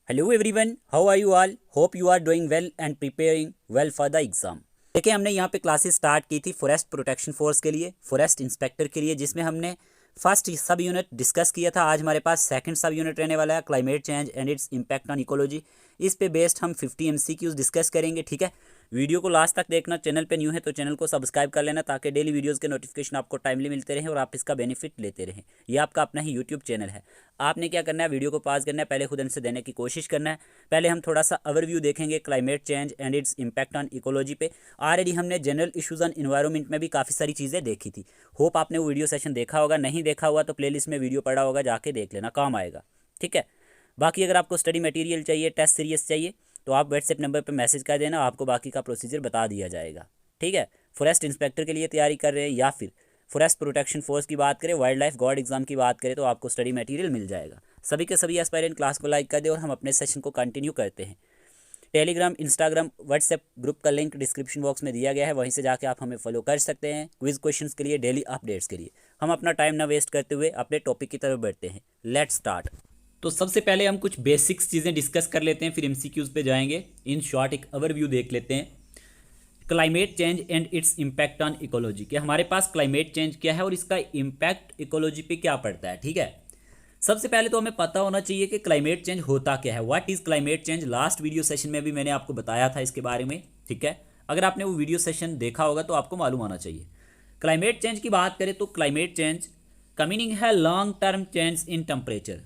Hello everyone, how are you all? Hope you are doing well and preparing well for the exam. देखिए, हमने यहाँ पे classes start की थी forest protection force के लिए, फॉरेस्ट इंस्पेक्टर के लिए, जिसमें हमने फर्स्ट सब यूनिट डिस्कस किया था। आज हमारे पास सेकंड सब यूनिट रहने वाला है, climate change and its impact on ecology. इस पे बेस्ड हम 50 MCQs डिस्कस करेंगे। ठीक है, वीडियो को लास्ट तक देखना। चैनल पे न्यू है तो चैनल को सब्सक्राइब कर लेना, ताकि डेली वीडियोस के नोटिफिकेशन आपको टाइमली मिलते रहें और आप इसका बेनिफिट लेते रहें। ये आपका अपना ही यूट्यूब चैनल है। आपने क्या करना है, वीडियो को पॉज करना है, पहले खुद आंसर देने की कोशिश करना है। पहले हम थोड़ा सा ओवरव्यू देखेंगे climate change and its impact on ecology पे। ऑलरेडी हमने जनरल इश्यूज ऑन इन्वायरमेंट में भी काफ़ी सारी चीज़ें देखी थी। होप आपने वो वीडियो सेशन देखा होगा। नहीं देखा हुआ तो प्लेलिस्ट में वीडियो पड़ा होगा, जाके देख लेना, काम आएगा। ठीक है, बाकी अगर आपको स्टडी मटेरियल चाहिए, टेस्ट सीरीज चाहिए, तो आप व्हाट्सएप नंबर पर मैसेज कर देना, आपको बाकी का प्रोसीजर बता दिया जाएगा। ठीक है, फॉरेस्ट इंस्पेक्टर के लिए तैयारी कर रहे हैं या फिर फॉरेस्ट प्रोटेक्शन फोर्स की बात करें, वाइल्ड लाइफ गार्ड एग्जाम की बात करें, तो आपको स्टडी मटेरियल मिल जाएगा। सभी के सभी एस्पायरेंट क्लास को लाइक कर दे और हम अपने सेशन को कंटिन्यू करते हैं। टेलीग्राम, इंस्टाग्राम, व्हाट्सएप ग्रुप का लिंक डिस्क्रिप्शन बॉक्स में दिया गया है, वहीं से जाके आप हमें फॉलो कर सकते हैं। क्विज क्वेश्चंस के लिए, डेली अपडेट्स के लिए। हम अपना टाइम ना वेस्ट करते हुए अपने टॉपिक की तरफ बढ़ते हैं। Let's start. तो सबसे पहले हम कुछ बेसिक्स चीज़ें डिस्कस कर लेते हैं, फिर MCQs पे जाएंगे। इन शॉर्ट एक ओवरव्यू देख लेते हैं। Climate change and its impact on ecology, कि हमारे पास क्लाइमेट चेंज क्या है और इसका इम्पैक्ट इकोलॉजी पे क्या पड़ता है। ठीक है, सबसे पहले तो हमें पता होना चाहिए कि क्लाइमेट चेंज होता क्या है। What is climate change? Last video session में भी मैंने आपको बताया था इसके बारे में। ठीक है, अगर आपने वो वीडियो सेशन देखा होगा तो आपको मालूम होना चाहिए। क्लाइमेट चेंज की बात करें तो क्लाइमेट चेंज का मीनिंग है long term change in temperature.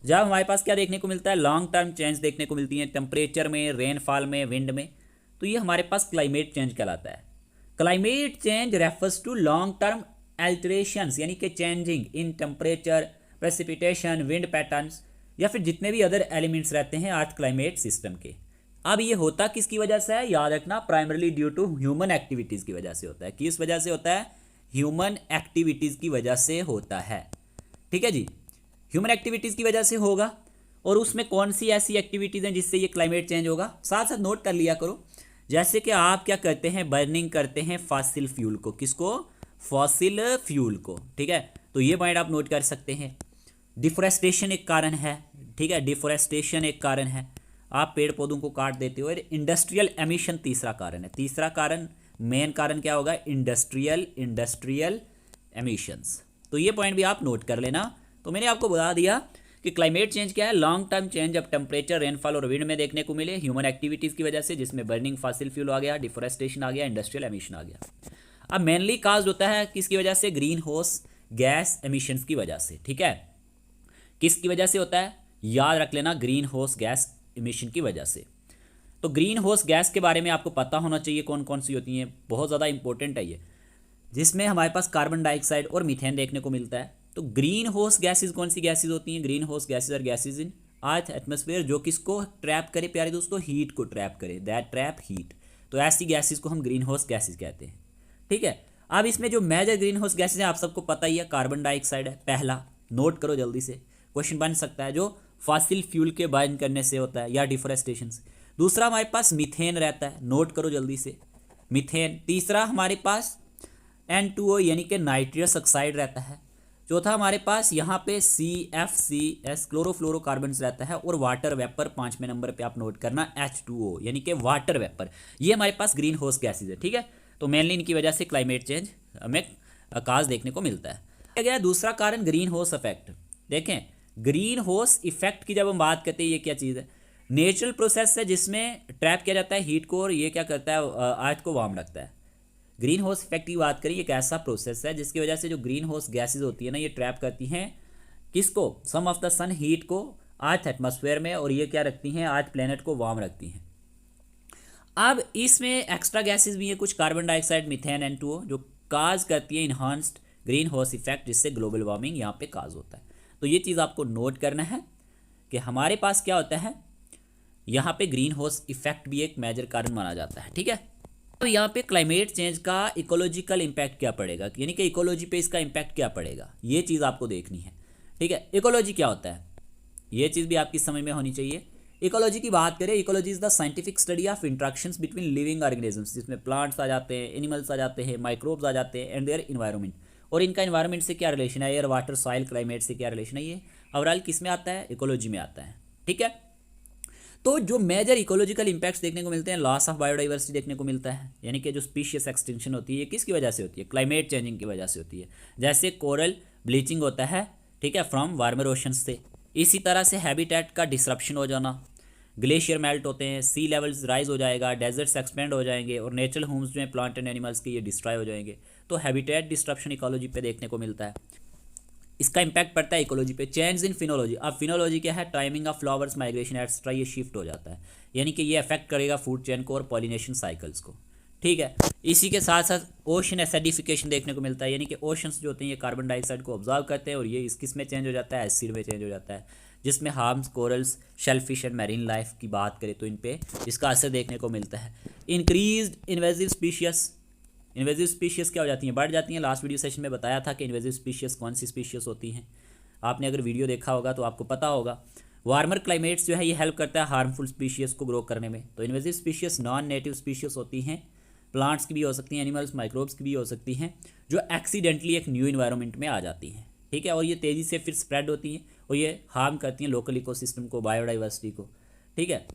जब हमारे पास क्या देखने को मिलता है, लॉन्ग टर्म चेंज देखने को मिलती है टेम्परेचर में, रेनफॉल में, विंड में, तो ये हमारे पास क्लाइमेट चेंज कहलाता है। Climate change refers to long term alterations, यानी कि changing in temperature, precipitation, wind patterns, या फिर जितने भी अदर एलिमेंट्स रहते हैं अर्थ क्लाइमेट सिस्टम के। अब ये होता किसकी वजह से है, याद रखना, primarily due to human activities की वजह से होता है। किस वजह से होता है? ह्यूमन एक्टिविटीज़ की वजह से होता है। ठीक है जी, ह्यूमन एक्टिविटीज़ की वजह से होगा। और उसमें कौन सी ऐसी एक्टिविटीज़ हैं जिससे ये क्लाइमेट चेंज होगा, साथ साथ नोट कर लिया करो। जैसे कि आप क्या करते हैं, बर्निंग करते हैं फॉसिल फ्यूल को। किसको? फॉसिल फ्यूल को। ठीक है, तो ये पॉइंट आप नोट कर सकते हैं। डिफोरेस्टेशन एक कारण है। ठीक है, डिफोरेस्टेशन एक कारण है, आप पेड़ पौधों को काट देते हो। और इंडस्ट्रियल एमिशन तीसरा कारण है। तीसरा कारण, मेन कारण क्या होगा? Industrial emissions. तो ये पॉइंट भी आप नोट कर लेना। तो मैंने आपको बता दिया कि क्लाइमेट चेंज क्या है, लॉन्ग टर्म चेंज अब टेम्परेचर, रेनफॉल और विंड में देखने को मिले ह्यूमन एक्टिविटीज़ की वजह से, जिसमें बर्निंग फॉसिल फ्यूल आ गया, डिफोरेस्टेशन आ गया, इंडस्ट्रियल एमिशन आ गया। अब मेनली काज होता है किसकी वजह से? ग्रीन हाउस गैस एमिशंस की वजह से। ठीक है, किसकी वजह से होता है? याद रख लेना, ग्रीन हाउस गैस एमिशन की वजह से। तो ग्रीन हाउस गैस के बारे में आपको पता होना चाहिए कौन कौन सी होती हैं, बहुत ज़्यादा इंपॉर्टेंट है ये, जिसमें हमारे पास कार्बन डाइऑक्साइड और मीथेन देखने को मिलता है। तो ग्रीन हाउस गैसेज कौन सी गैसेज होती हैं? Greenhouse gases are gases in earth atmosphere, जो किसको ट्रैप करे प्यारे दोस्तों? हीट को ट्रैप करे, दैट ट्रैप हीट। तो ऐसी गैसेज को हम ग्रीन हाउस गैसेज कहते हैं। ठीक है, अब इसमें जो मेजर ग्रीन हाउस गैसेज हैं आप सबको पता ही है, कार्बन डाइऑक्साइड है पहला, नोट करो जल्दी से, क्वेश्चन बन सकता है, जो फॉसिल फ्यूल के बर्न करने से होता है या डिफोरेस्टेशन से। दूसरा हमारे पास मीथेन रहता है, नोट करो जल्दी से, मीथेन। तीसरा हमारे पास N2O यानी कि नाइट्रस ऑक्साइड रहता है। चौथा हमारे पास यहाँ पे CFCS क्लोरोफ्लोरोकार्बन्स रहता है। और वाटर वेपर 5वें नंबर पे आप नोट करना, H2O यानी कि वाटर वेपर। ये हमारे पास ग्रीन हाउस गैसेज है। ठीक है, तो मेनली इनकी वजह से क्लाइमेट चेंज हमें काज देखने को मिलता है। गया दूसरा कारण ग्रीन हाउस इफेक्ट। देखें, ग्रीन हाउस इफेक्ट की जब हम बात करते हैं, ये क्या चीज़ है? नेचुरल प्रोसेस है जिसमें ट्रैप किया जाता है हीट को, और ये क्या करता है? अर्थ को वार्म रखता है। ग्रीन हाउस इफेक्ट की बात करें, एक ऐसा प्रोसेस है जिसकी वजह से जो ग्रीन हाउस गैसेज होती है ना, ये ट्रैप करती हैं किसको? सम ऑफ द सन हीट को अर्थ एटमॉस्फेयर में, और ये क्या रखती हैं? अर्थ प्लेनेट को वार्म रखती हैं। अब इसमें एक्स्ट्रा गैसेज भी है कुछ, कार्बन डाइऑक्साइड, मीथेन, N2O, जो काज करती है इन्हांस्ड ग्रीन हाउस इफेक्ट, जिससे ग्लोबल वार्मिंग यहाँ पे काज होता है। तो ये चीज़ आपको नोट करना है कि हमारे पास क्या होता है, यहाँ पे ग्रीन हाउस इफेक्ट भी एक मेजर कारण माना जाता है। ठीक है, तो यहाँ पे क्लाइमेट चेंज का इकोलॉजिकल इम्पैक्ट क्या पड़ेगा, यानी कि इकोलॉजी पे इसका इम्पैक्ट क्या पड़ेगा, ये चीज़ आपको देखनी है। ठीक है, इकोलॉजी क्या होता है, ये चीज़ भी आपकी समझ में होनी चाहिए। इकोलॉजी की बात करें, ecology is the scientific study of interactions between living organisms, जिसमें प्लांट्स आ जाते हैं, एनिमल्स आ जाते हैं, माइक्रोब्स आ जाते हैं, एंड देयर इन्वायरमेंट। और इनका इन्वायरमेंट से क्या रिलेशन है, एयर वाटर सॉइल क्लाइमेट से क्या रिलेशन है, ये ओवरऑल किस में आता है? इकोलॉजी में आता है। ठीक है, तो जो मेजर इकोलॉजिकल इम्पैक्ट्स देखने को मिलते हैं, लॉस ऑफ बायोडाइवर्सिटी देखने को मिलता है, यानी कि जो स्पीशीज एक्सटिंक्शन होती है किसकी वजह से होती है, क्लाइमेट चेंजिंग की वजह से होती है। जैसे कोरल ब्लीचिंग होता है, ठीक है, फ्रॉम वार्मर ओशंस से। इसी तरह से हैबिटेट का डिसरप्शन हो जाना, ग्लेशियर मेल्ट होते हैं, सी लेवल्स राइज हो जाएगा, डेजर्ट्स एक्सपेंड हो जाएंगे और नेचुरल होम्स में प्लांट एंड एनिमल्स के ये डिस्ट्रॉय हो जाएंगे। तो हैबिटेट डिस्ट्रप्शन इकोलॉजी पे देखने को मिलता है। इसका इम्पैक्ट पड़ता है इकोलॉजी पे। चेंज इन फिनोलॉजी, अब फिनोलॉजी क्या है, timing of flowers, migration extra, ये शिफ्ट हो जाता है, यानी कि ये अफेक्ट करेगा फूड चेन को और पॉलिनेशन साइकिल्स को, ठीक है। इसी के साथ साथ ओशन एसिडिफिकेशन देखने को मिलता है, यानी कि ओशंस जो होते हैं ये कार्बन डाइऑक्साइड को ऑब्जर्व करते हैं और ये इस किस में चेंज हो जाता है, एसिड में चेंज हो जाता है, जिसमें harms corals, shellfish and marine life की बात करें तो इन पे इसका असर देखने को मिलता है। Increased invasive species, invasive species क्या हो जाती हैं, बढ़ जाती हैं। लास्ट वीडियो सेशन में बताया था कि इन्वेजिव स्पीशीज कौन सी स्पीशीज होती हैं, आपने अगर वीडियो देखा होगा तो आपको पता होगा। वार्मर क्लाइमेट्स जो है ये हेल्प करता है हार्मफुल स्पीशीज को ग्रो करने में। तो invasive species non native species होती हैं, प्लांट्स की भी हो सकती हैं, एनिमल्स माइक्रोब्स की भी हो सकती हैं, जो एक्सीडेंटली एक न्यू इन्वायरमेंट में आ जाती हैं, ठीक है, और ये तेज़ी से फिर स्प्रेड होती हैं और ये हार्म करती हैं लोकल इकोसिस्टम को, बायोडाइवर्सिटी को, ठीक है।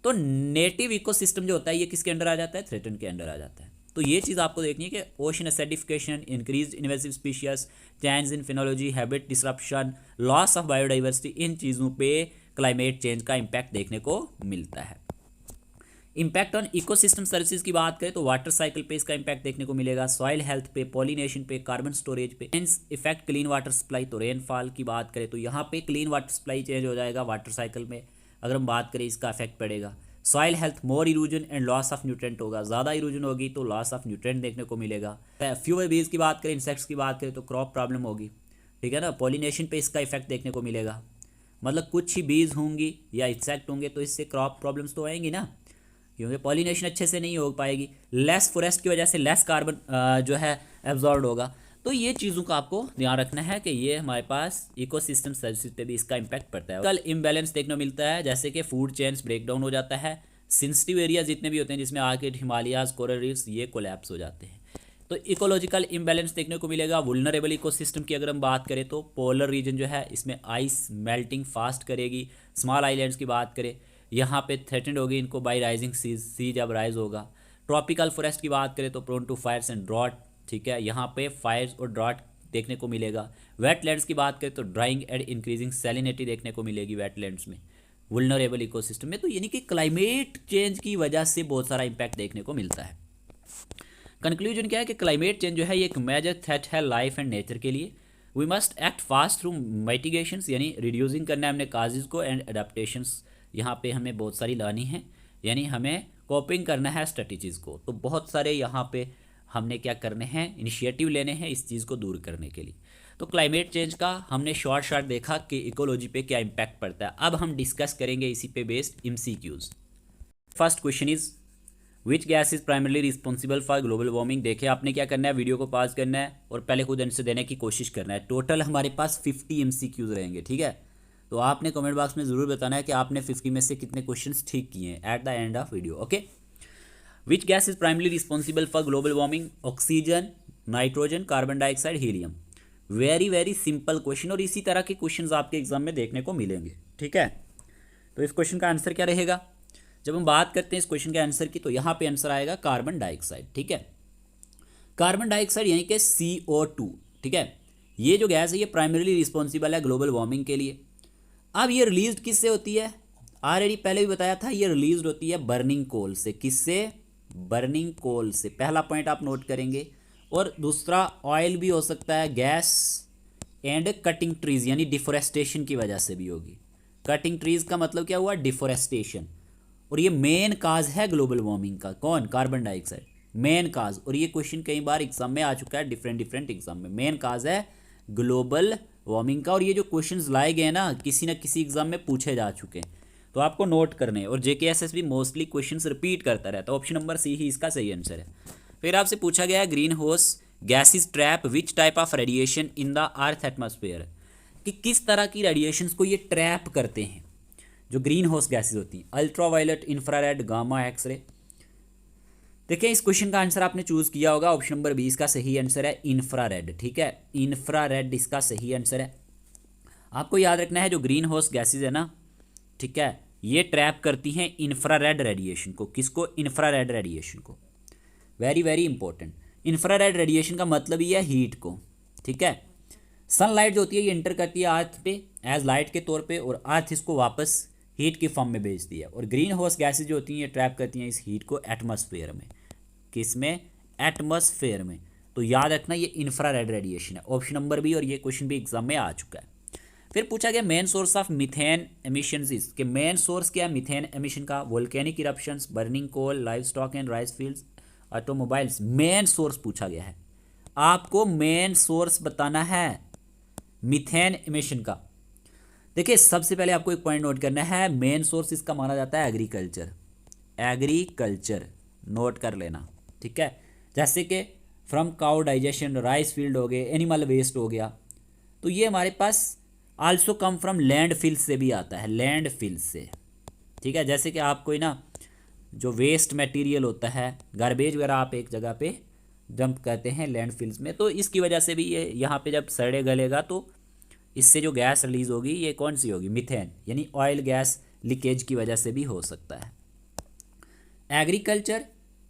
तो नेटिव इकोसिस्टम जो होता है ये किसके अंडर आ जाता है, थ्रेटन के अंडर आ जाता है। तो ये चीज़ आपको देखनी है कि ocean acidification, increase invasive species, change in phenology, habitat disruption, loss of biodiversity, इन चीज़ों पे क्लाइमेट चेंज का इम्पैक्ट देखने को मिलता है। इम्पैक्ट ऑन इकोसिस्टम सर्विसेज की बात करें तो वाटर साइकिल पे इसका इम्पैक्ट देखने को मिलेगा, सॉइल हेल्थ पे, पॉलिनेशन पे, कार्बन स्टोरेज पे, इफेक्ट क्लीन वाटर सप्लाई। तो रेनफॉल की बात करें तो यहाँ पे क्लीन वाटर सप्लाई चेंज हो जाएगा वाटर साइकिल में, अगर हम बात करें इसका इफेक्ट पड़ेगा। Soil health, more erosion and loss of nutrient होगा, ज़्यादा इरोजन होगी तो लॉस ऑफ न्यूट्रेंट देखने को मिलेगा। फ्यूअर बीज की बात करें, इंसेक्ट्स की बात करें तो क्रॉप प्रॉब्लम होगी, ठीक है ना। पॉलिनेशन पे इसका इफेक्ट देखने को मिलेगा, मतलब कुछ ही बीज होंगी या इंसेक्ट होंगे तो इससे क्रॉप प्रॉब्लम्स तो आएंगी ना, क्योंकि पॉलिनेशन अच्छे से नहीं हो पाएगी। लेस फॉरेस्ट की वजह से लेस कार्बन जो है एब्जॉर्ब होगा। तो ये चीज़ों का आपको ध्यान रखना है कि ये हमारे पास इकोसिस्टम सर्विसेज पे भी इसका इम्पैक्ट पड़ता है। कल इम्बैलेंस देखने को मिलता है, जैसे कि फूड चेन्स ब्रेक डाउन हो जाता है, सेंसिटिव एरिया जितने भी होते हैं जिसमें आर्किड, हिमालयाज, कोरल रीफ्स, ये कोलैप्स हो जाते हैं। तो इकोलॉजिकल इम्बैलेंस देखने को मिलेगा। वुल्नरेबल इकोसिस्टम की अगर हम बात करें तो पोलर रीजन जो है इसमें आइस मेल्टिंग फास्ट करेगी। स्मॉल आइलैंड्स की बात करें, यहाँ पे थ्रेटेंड होगी इनको बाई राइजिंग सी जब राइज होगा। ट्रॉपिकल फॉरेस्ट की बात करें तो prone to fires and drought, ठीक है, यहाँ पे फायर्स और ड्रॉट देखने को मिलेगा। वेटलैंड्स की बात करें तो ड्राइंग एंड इंक्रीजिंग सैलिनिटी देखने को मिलेगी वेटलैंड्स में, वुल्नरेबल इकोसिस्टम में। तो यानी कि क्लाइमेट चेंज की वजह से बहुत सारा इम्पैक्ट देखने को मिलता है। कंक्लूजन क्या है कि क्लाइमेट चेंज जो है ये एक मेजर थ्रेट है लाइफ एंड नेचर के लिए। We must act fast through mitigations, यानी रिड्यूसिंग करना है हमने काजेज को, एंड एडाप्टेशंस यहाँ पे हमें बहुत सारी लानी है, यानी हमें कोपिंग करना है स्ट्रेटजीज़ को। तो बहुत सारे यहाँ पे हमने क्या करने हैं, इनिशिएटिव लेने हैं इस चीज़ को दूर करने के लिए। तो क्लाइमेट चेंज का हमने शॉर्ट देखा कि इकोलॉजी पे क्या इम्पैक्ट पड़ता है। अब हम डिस्कस करेंगे इसी पे based MCQs। First question is which gas is primarily responsible for global warming. देखिए आपने क्या करना है, वीडियो को पॉज करना है और पहले खुद आंसर देने की कोशिश करना है। टोटल हमारे पास 50 MCQs रहेंगे, ठीक है। तो आपने कमेंट बॉक्स में ज़रूर बताना है कि आपने 50 में से कितने क्वेश्चंस ठीक किए हैं at the end of video, okay. Which gas is primarily responsible for global warming, oxygen, nitrogen, carbon dioxide, helium. Very simple question, और इसी तरह के क्वेश्चंस आपके एग्जाम में देखने को मिलेंगे, ठीक है। तो इस क्वेश्चन का आंसर क्या रहेगा, जब हम बात करते हैं इस क्वेश्चन के आंसर की तो यहाँ पे आंसर आएगा कार्बन डाइऑक्साइड, ठीक है। कार्बन डाइऑक्साइड यानी कि CO2, ठीक है, ये जो गैस है ये प्राइमरीली रिस्पॉन्सिबल है ग्लोबल वार्मिंग के लिए। अब ये रिलीज किससे होती है, ऑलरेडी पहले भी बताया था, ये रिलीज होती है बर्निंग कोल से। किससे, बर्निंग कोल से, पहला पॉइंट आप नोट करेंगे। और दूसरा ऑयल भी हो सकता है, गैस एंड कटिंग ट्रीज यानी डिफोरेस्टेशन की वजह से भी होगी। कटिंग ट्रीज का मतलब क्या हुआ, डिफोरेस्टेशन। और ये मेन काज है ग्लोबल वार्मिंग का, कौन, कार्बन डाइऑक्साइड, मेन काज। और ये क्वेश्चन कई बार एग्जाम में आ चुका है, डिफरेंट एग्जाम में। मेन काज है ग्लोबल वार्मिंग का, और ये जो क्वेश्चंस लाए गए ना किसी न किसी एग्जाम में पूछे जा चुके हैं, तो आपको नोट करने हैं। और JKSS भी मोस्टली क्वेश्चंस रिपीट करता रहता है। ऑप्शन नंबर C ही इसका सही आंसर है। फिर आपसे पूछा गया green house gases trap which type of radiation in the earth atmosphere, कि किस तरह की रेडिएशंस को ये ट्रैप करते हैं जो ग्रीन हाउस गैसेज होती हैं, अल्ट्रावायलेट, इंफ्रारेड, गामा, एक्सरे। देखिए इस क्वेश्चन का आंसर आपने चूज किया होगा, ऑप्शन नंबर 20 का सही आंसर है इंफ्रारेड, ठीक है, इंफ्रारेड इसका सही आंसर है। आपको याद रखना है जो ग्रीन हाउस गैसेज है ना, ठीक है, ये ट्रैप करती हैं इंफ्रारेड रेडिएशन को। किसको? इंफ्रारेड रेडिएशन को। Very very important. Infrared radiation का मतलब ये है हीट को, ठीक है। सनलाइट जो होती है ये इंटर करती है अर्थ पे एज लाइट के तौर पे, और अर्थ इसको वापस हीट की फॉर्म में भेजती है। और ग्रीन हाउस गैसेज जो होती हैं ये ट्रैप करती हैं इस हीट को एटमॉस्फेयर में। किस में? एटमॉस्फेयर में। तो याद रखना ये इंफ्रारेड रेडिएशन है। ऑप्शन नंबर बी, और ये क्वेश्चन भी एग्जाम में आ चुका है। फिर पूछा गया main source of methane emissions is, कि मेन सोर्स क्या है मीथेन एमिशन का? Volcanic eruptions, burning coal, livestock and rice fields, automobiles. Main source पूछा गया है, आपको मेन सोर्स बताना है मीथेन एमिशन का। देखिए सबसे पहले आपको एक पॉइंट नोट करना है, मेन सोर्स इसका माना जाता है एग्रीकल्चर। एग्रीकल्चर नोट कर लेना, ठीक है। जैसे कि from cow digestion, rice field हो गए, एनिमल वेस्ट हो गया। तो ये हमारे पास आल्सो कम फ्रॉम लैंड फिल्स से भी आता है, लैंड फिल्स से, ठीक है। जैसे कि आप कोई ना जो वेस्ट मटेरियल होता है, गार्बेज वगैरह आप एक जगह पे डंप करते हैं लैंड फिल्स में, तो इसकी वजह से भी ये यहाँ पे जब सड़े गलेगा तो इससे जो गैस रिलीज होगी ये कौन सी होगी? मीथेन, यानी ऑयल गैस लीकेज की वजह से भी हो सकता है। एग्रीकल्चर,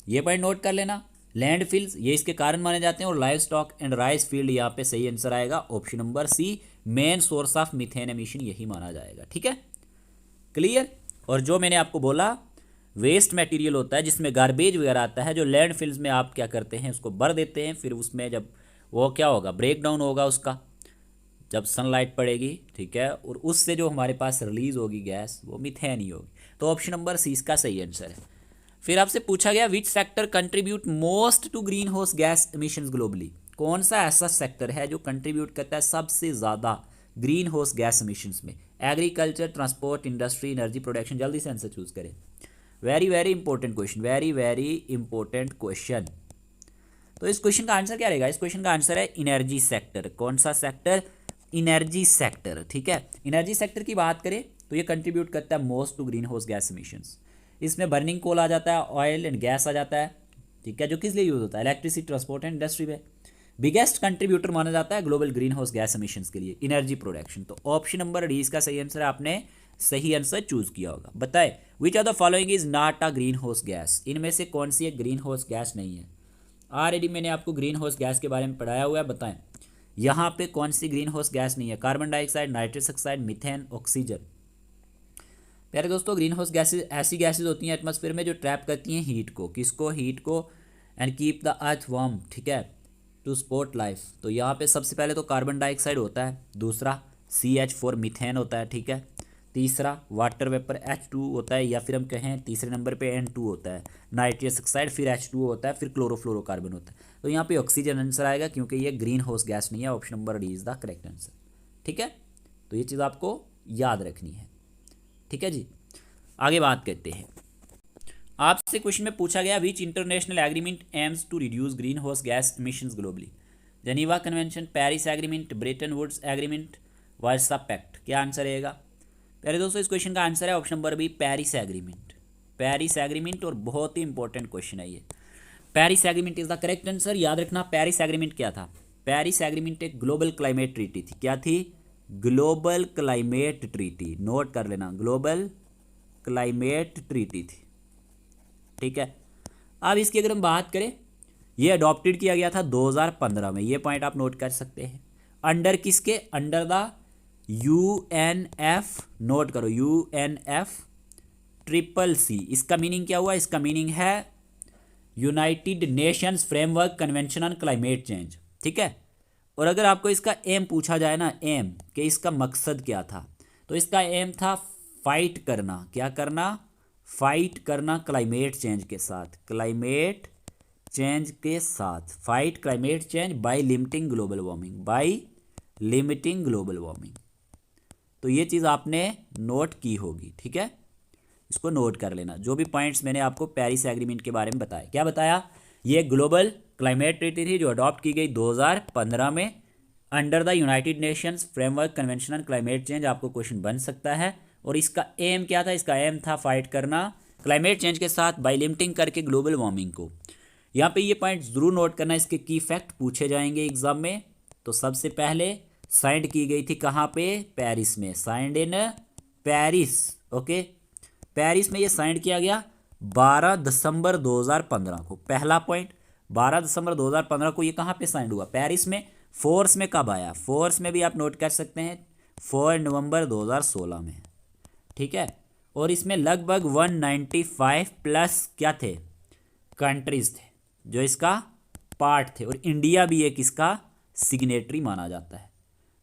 ये पॉइंट नोट कर लेना। लैंड फिल्स ये इसके कारण माने जाते हैं, और livestock and rice field यहाँ पे सही आंसर आएगा option number C, main source of methane emission यही माना जाएगा, ठीक है। क्लियर? और जो मैंने आपको बोला वेस्ट मटेरियल होता है जिसमें गार्बेज वगैरह आता है, जो लैंड फिल्स में आप क्या करते हैं उसको भर देते हैं, फिर उसमें जब वो क्या होगा? ब्रेक डाउन होगा उसका, जब सनलाइट पड़ेगी, ठीक है, और उससे जो हमारे पास रिलीज होगी गैस वो मीथेन ही होगी। तो ऑप्शन नंबर सी इसका सही आंसर है। फिर आपसे पूछा गया which sector contribute most to green house gas emissions globally, कौन सा ऐसा सेक्टर है जो कंट्रीब्यूट करता है सबसे ज़्यादा ग्रीन हाउस गैस एमिशंस में? Agriculture, transport, industry, energy production. जल्दी से आंसर चूज करें। Very very important question, very very important question. तो इस क्वेश्चन का आंसर क्या रहेगा? इस क्वेश्चन का आंसर है एनर्जी सेक्टर। कौन सा सेक्टर? एनर्जी सेक्टर, ठीक है। एनर्जी सेक्टर की बात करें तो ये कंट्रीब्यूट करता है most to green house gas emissions. इसमें बर्निंग कोल आ जाता है, ऑयल एंड गैस आ जाता है, ठीक है, जो किस लिए यूज होता है? इलेक्ट्रिसिटी, ट्रांसपोर्ट एंड इंडस्ट्री में। बिगेस्ट कंट्रीब्यूटर माना जाता है global green house gas emissions के लिए एनर्जी प्रोडक्शन। तो ऑप्शन नंबर डी इसका सही आंसर है, आपने सही आंसर चूज किया होगा। बताए which are the following is not a green house gas, इनमें से कौन सी एक ग्रीन हाउस गैस नहीं है? ऑलरेडी मैंने आपको ग्रीन हाउस गैस के बारे में पढ़ाया हुआ है, बताएं यहाँ पे कौन सी ग्रीन हाउस गैस नहीं है? Carbon dioxide, nitrous oxide, methane, oxygen. प्यारे दोस्तों ग्रीन हाउस गैसेज ऐसी गैसेज होती हैं एटमॉस्फेयर में जो ट्रैप करती हैं हीट को। किसको? हीट को, and keep the earth warm, ठीक है, टू सपोर्ट लाइफ। तो यहाँ पे सबसे पहले तो कार्बन डाइऑक्साइड होता है, दूसरा CH4 मीथेन होता है, ठीक है, तीसरा वाटर वेपर H2 होता है, या फिर हम कहें तीसरे नंबर पे N2 होता है, नाइट्रस ऑक्साइड, फिर H2 होता है, फिर क्लोरोफ्लोरोकार्बन होता है। तो यहाँ पे ऑक्सीजन आंसर आएगा क्योंकि ये ग्रीन हाउस गैस नहीं है। Option number D is the correct answer, ठीक है। तो ये चीज़ आपको याद रखनी है, ठीक है जी। आगे बात करते हैं। आपसे क्वेश्चन में पूछा गया which international agreement aims to reduce green house gas emissions globally? Geneva convention, Paris agreement, Bretton Woods agreement, Warsaw pact. क्या आंसर रहेगा? पहले दोस्तों इस क्वेश्चन का आंसर है option number B, Paris agreement. Paris agreement, और बहुत ही इंपॉर्टेंट क्वेश्चन है ये। Paris agreement is the correct answer. याद रखना पेरिस एग्रीमेंट क्या था? पेरिस एग्रीमेंट एक ग्लोबल क्लाइमेट ट्रीटी थी। क्या थी? Global climate treaty. नोट कर लेना, ग्लोबल क्लाइमेट ट्रीटी थी, ठीक है। अब इसकी अगर हम बात करें, ये अडॉप्टेड किया गया था 2015 में, ये पॉइंट आप नोट कर सकते हैं। अंडर किसके? अंडर द UNF, नोट करो UNF CCC। इसका मीनिंग क्या हुआ? इसका मीनिंग है United Nations framework convention on climate change, ठीक है। और अगर आपको इसका एम पूछा जाए ना, एम कि इसका मकसद क्या था, तो इसका एम था फाइट करना। क्या करना? फाइट करना क्लाइमेट चेंज के साथ, क्लाइमेट चेंज के साथ, fight climate change by limiting global warming, by limiting global warming. तो ये चीज़ आपने नोट की होगी, ठीक है, इसको नोट कर लेना। जो भी पॉइंट्स मैंने आपको पेरिस एग्रीमेंट के बारे में बताया, क्या बताया? ये ग्लोबल क्लाइमेट ट्रीटी थी जो अडॉप्ट की गई 2015 में under the United Nations framework convention on climate change. आपको क्वेश्चन बन सकता है। और इसका एम क्या था? इसका एम था फाइट करना क्लाइमेट चेंज के साथ बाय लिमिटिंग करके ग्लोबल वार्मिंग को। यहाँ पे ये पॉइंट जरूर नोट करना, इसके की फैक्ट पूछे जाएंगे एग्जाम में। तो सबसे पहले साइंड की गई थी कहाँ पे? पेरिस में, signed in Paris, okay. Paris में ये साइन किया गया 12 दिसंबर 2015 को। पहला पॉइंट, 12 दिसंबर 2015 को ये कहाँ पे साइन हुआ? पेरिस में। फोर्स में कब आया? फोर्स में भी आप नोट कर सकते हैं 4 नवंबर 2016 में, ठीक है। और इसमें लगभग 195 प्लस क्या थे? कंट्रीज थे जो इसका पार्ट थे, और इंडिया भी एक इसका सिग्नेटरी माना जाता है।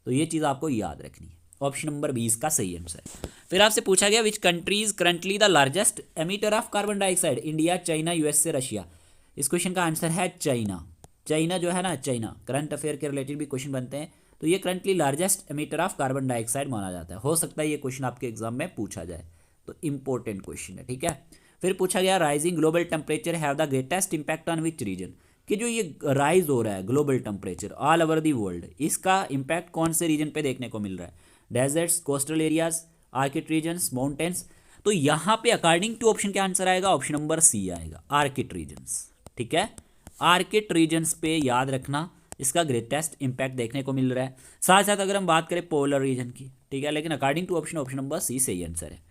तो ये चीज़ आपको याद रखनी है। ऑप्शन नंबर 20 का सही आंसर है। फिर आपसे पूछा गया which countries currently the largest emitter of carbon dioxide? India, China, USA, Russia. इस क्वेश्चन का आंसर है चाइना। चाइना जो है ना, चाइना करंट अफेयर के रिलेटेड भी क्वेश्चन बनते हैं, तो ये currently largest emitter of carbon dioxide माना जाता है। हो सकता है ये क्वेश्चन आपके एग्जाम में पूछा जाए, तो इंपॉर्टेंट क्वेश्चन है, ठीक है। फिर पूछा गया rising global temperature have the greatest impact on which region? कि जो ये राइज हो रहा है global temperature all over the world, इसका इंपैक्ट कौन से रीजन पे देखने को मिल रहा है? Deserts, coastal areas, arctic regions, mountains. तो यहाँ पे अकॉर्डिंग टू ऑप्शन क्या आंसर आएगा? ऑप्शन नंबर सी आएगा, आर्किड रीजन्स, ठीक है। आर्किड रीजन्स पे याद रखना इसका ग्रेटेस्ट इंपैक्ट देखने को मिल रहा है। साथ साथ अगर हम बात करें पोलर रीजन की, ठीक है, लेकिन according to option number C सही आंसर है।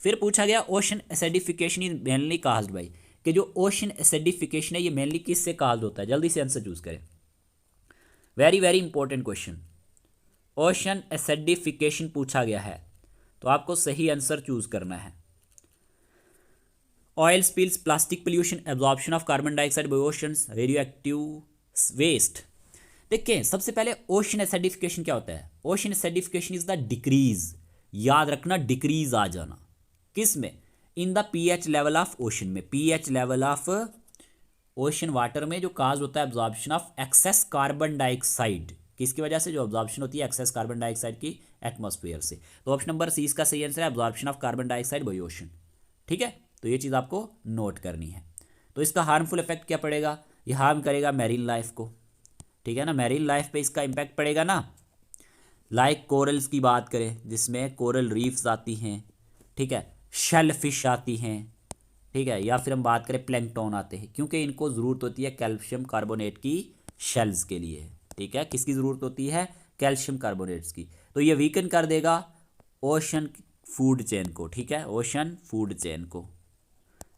फिर पूछा गया ocean acidification is mainly caused by? कि जो ओशन एसिडिफिकेशन है ये मेनली किससे काज्ड होता है? जल्दी से आंसर चूज करें, very very important question. Ocean acidification पूछा गया है, तो आपको सही आंसर चूज करना है। Oil spills, plastic pollution, absorption of carbon dioxide by oceans, radioactive waste. देखिए सबसे पहले ओशन एसिडिफिकेशन क्या होता है? Ocean acidification is the decrease, याद रखना डिक्रीज आ जाना, किस में? In the pH level of ocean में। PH level of ocean water में जो काज होता है absorption of excess carbon dioxide, किसकी वजह से? जो एब्जॉर्प्शन होती है एक्सेस कार्बन डाइऑक्साइड की एटमॉस्फेयर से। तो ऑप्शन नंबर सी इसका सही आंसर है, absorption of carbon dioxide by ocean, ठीक है। तो ये चीज़ आपको नोट करनी है। तो इसका हार्मफुल इफेक्ट क्या पड़ेगा? ये हार्म करेगा मैरीन लाइफ को, ठीक है ना। मैरीन लाइफ पे इसका इम्पैक्ट पड़ेगा ना। लाइक कोरल्स की बात करें जिसमें कोरल रीफ्स आती हैं, ठीक है, शेल फिश आती हैं, ठीक है, या फिर हम बात करें प्लैंकटन आते हैं, क्योंकि इनको ज़रूरत होती है कैल्शियम कार्बोनेट की शेल्स के लिए, ठीक है। किसकी ज़रूरत होती है? कैल्शियम कार्बोनेट्स की। तो ये वीकन कर देगा ओशन फूड चेन को, ठीक है, ओशन फूड चेन को,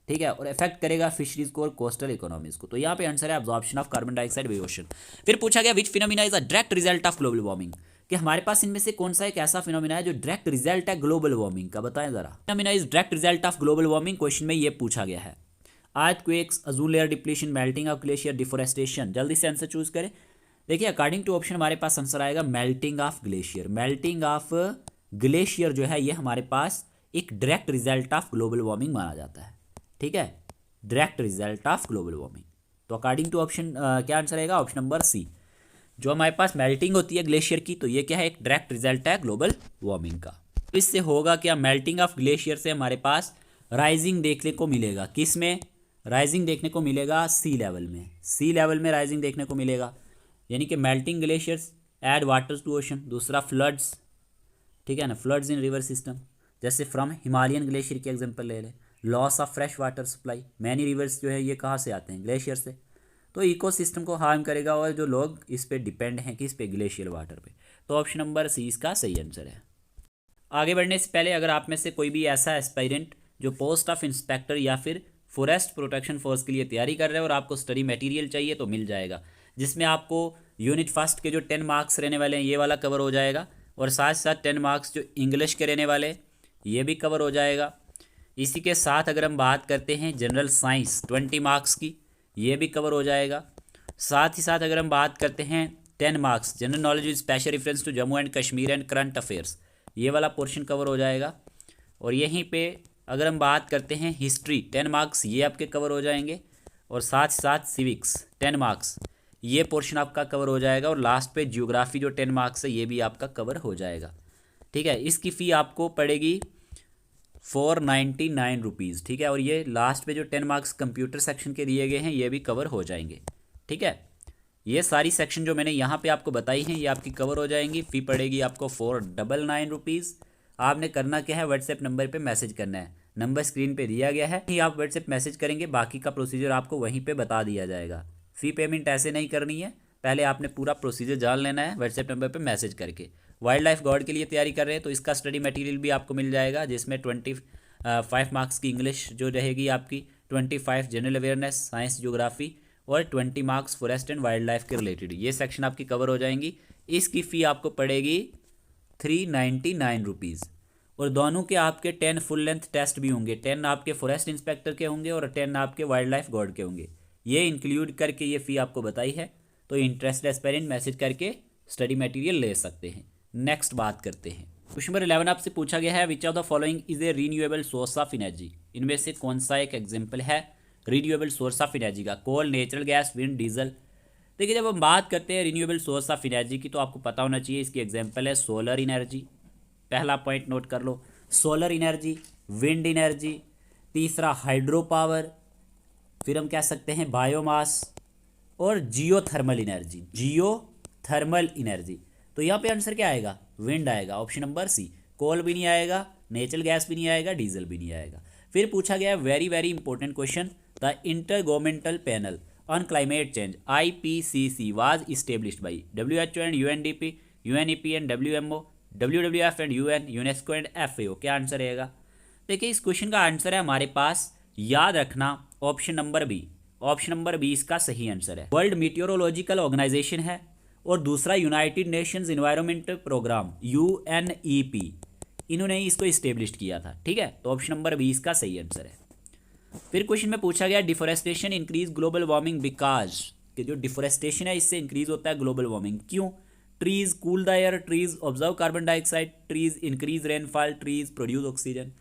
ठीक है, और इफेक्ट करेगा फिशरीज को और कोस्टल इकोनॉमीज को। तो यहाँ पे आंसर है absorption of carbon dioxide by ocean. फिर पूछा गया which phenomena is a direct result of global warming? कि हमारे पास इनमें से कौन सा एक ऐसा फिनोमिना है जो डायरेक्ट रिजल्ट है ग्लोबल वार्मिंग का? बताएं जरा। Phenomena is direct result of global warming, question में ये पूछा गया है। Earthquakes, ozone layer depletion, melting of glacier, deforestation. जल्दी से आंसर चूज करें। देखिए अकॉर्डिंग टू ऑप्शन हमारे पास आंसर आएगा melting of glacier. Melting of glacier जो है ये हमारे पास एक direct result of global warming माना जाता है, ठीक है, direct result of global warming. तो अकॉर्डिंग टू ऑप्शन क्या आंसर आएगा? Option number C. जो हमारे पास मेल्टिंग होती है ग्लेशियर की, तो ये क्या है? एक डायरेक्ट रिजल्ट है ग्लोबल वार्मिंग का। तो इससे होगा क्या? मेल्टिंग ऑफ ग्लेशियर से हमारे पास राइजिंग देखने को मिलेगा। किस में राइजिंग देखने को मिलेगा? सी लेवल में। सी लेवल में राइजिंग देखने को मिलेगा, यानी कि melting glaciers add waters to ocean. दूसरा फ्लड्स, ठीक है ना, फ्लड्स इन रिवर सिस्टम, जैसे फ्रॉम हिमालयन ग्लेशियर की एग्जांपल ले लें। Loss of fresh water supply, many rivers जो है ये कहाँ से आते हैं? ग्लेशियर से। तो इकोसिस्टम को हार्म करेगा, और जो लोग इस पे डिपेंड हैं किस पे? ग्लेशियर वाटर पे। तो ऑप्शन नंबर सी इसका सही आंसर है। आगे बढ़ने से पहले अगर आप में से कोई भी ऐसा एस्पायरेंट जो पोस्ट ऑफ इंस्पेक्टर या फिर फॉरेस्ट प्रोटेक्शन फोर्स के लिए तैयारी कर रहे हैं और आपको स्टडी मटेरियल चाहिए, तो मिल जाएगा, जिसमें आपको यूनिट फर्स्ट के जो 10 मार्क्स रहने वाले हैं ये वाला कवर हो जाएगा, और साथ साथ 10 मार्क्स जो इंग्लिश के रहने वाले ये भी कवर हो जाएगा। इसी के साथ अगर हम बात करते हैं जनरल साइंस 20 मार्क्स की, ये भी कवर हो जाएगा। साथ ही साथ अगर हम बात करते हैं 10 marks general knowledge with special reference to Jammu and Kashmir and current affairs, ये वाला पोर्शन कवर हो जाएगा। और यहीं पे अगर हम बात करते हैं हिस्ट्री 10 मार्क्स, ये आपके कवर हो जाएंगे, और साथ साथ सिविक्स 10 मार्क्स, ये पोर्शन आपका कवर हो जाएगा। और लास्ट पे जियोग्राफी जो 10 मार्क्स है ये भी आपका कवर हो जाएगा, ठीक है। इसकी फ़ी आपको पड़ेगी 499 रुपीज़, ठीक है। और ये लास्ट पे जो 10 मार्क्स कंप्यूटर सेक्शन के दिए गए हैं ये भी कवर हो जाएंगे, ठीक है। ये सारी सेक्शन जो मैंने यहाँ पे आपको बताई हैं ये आपकी कवर हो जाएंगी। फ़ी पड़ेगी आपको 499 रुपीज़। आपने करना क्या है? व्हाट्सएप नंबर पे मैसेज करना है, नंबर स्क्रीन पे दिया गया है, ही आप व्हाट्सएप मैसेज करेंगे, बाकी का प्रोसीजर आपको वहीं पे बता दिया जाएगा। फ़ी पेमेंट ऐसे नहीं करनी है, पहले आपने पूरा प्रोसीजर जान लेना है व्हाट्सएप नंबर पे मैसेज करके। वाइल्ड लाइफ गार्ड के लिए तैयारी कर रहे हैं तो इसका स्टडी मटेरियल भी आपको मिल जाएगा, जिसमें 5 मार्क्स की इंग्लिश जो रहेगी आपकी, 25 जनरल अवेयरनेस, साइंस, ज्योग्राफी और 20 marks forest and wild life के रिलेटेड। ये सेक्शन आपकी कवर हो जाएंगी। इसकी फ़ी आपको पड़ेगी 399 रुपीज़। और दोनों के आपके 10 फुल लेंथ टेस्ट भी होंगे, 10 आपके फॉरेस्ट इंस्पेक्टर के होंगे और 10 आपके वाइल्ड लाइफ गार्ड के होंगे। ये इंक्लूड करके ये फ़ी आपको बताई है। तो इंटरेस्टेड एस्पिरेंट मैसेज करके स्टडी मटेरियल ले सकते हैं। नेक्स्ट बात करते हैं। क्वेश्चन नंबर 11 आपसे पूछा गया है, विच of the following is A renewable source of energy. इनमें से कौन सा एक एग्जाम्पल है रीन्यूएबल सोर्स ऑफ एनर्जी का? कोल, नेचुरल गैस, विंड, डीजल। देखिए, जब हम बात करते हैं रीन्यूएबल सोर्स ऑफ एनर्जी की तो आपको पता होना चाहिए इसकी एग्जाम्पल है सोलर एनर्जी। पहला पॉइंट नोट कर लो, सोलर एनर्जी, विंड एनर्जी, तीसरा हाइड्रो पावर, फिर हम कह सकते हैं बायोमास और जियोथर्मल एनर्जी। जियोथर्मल एनर्जी, तो यहाँ पे आंसर क्या आएगा? विंड आएगा, ऑप्शन नंबर सी। कोल भी नहीं आएगा, नेचुरल गैस भी नहीं आएगा, डीजल भी नहीं आएगा। फिर पूछा गया very very important question, the inter governmental panel on climate change IPCC was established by WHO and UNDP, UNEP and WMO, WWF and UN, UNESCO and FAO। क्या आंसर रहेगा? देखिए, इस क्वेश्चन का आंसर है हमारे पास, याद रखना, option number B. Option number B इसका सही आंसर है। वर्ल्ड मीटियोरोलॉजिकल ऑर्गेनाइजेशन है और दूसरा United Nations Environment Programme UNEP, इन्होंने ही इसको इस्टेब्लिश किया था। ठीक है, तो ऑप्शन नंबर बी इसका सही आंसर है। फिर क्वेश्चन में पूछा गया deforestation increase global warming because, कि जो डिफोरेस्टेशन है इससे इंक्रीज होता है ग्लोबल वार्मिंग। क्यों? Trees cool the air, trees observe carbon dioxide, trees increase rainfall, trees produce oxygen.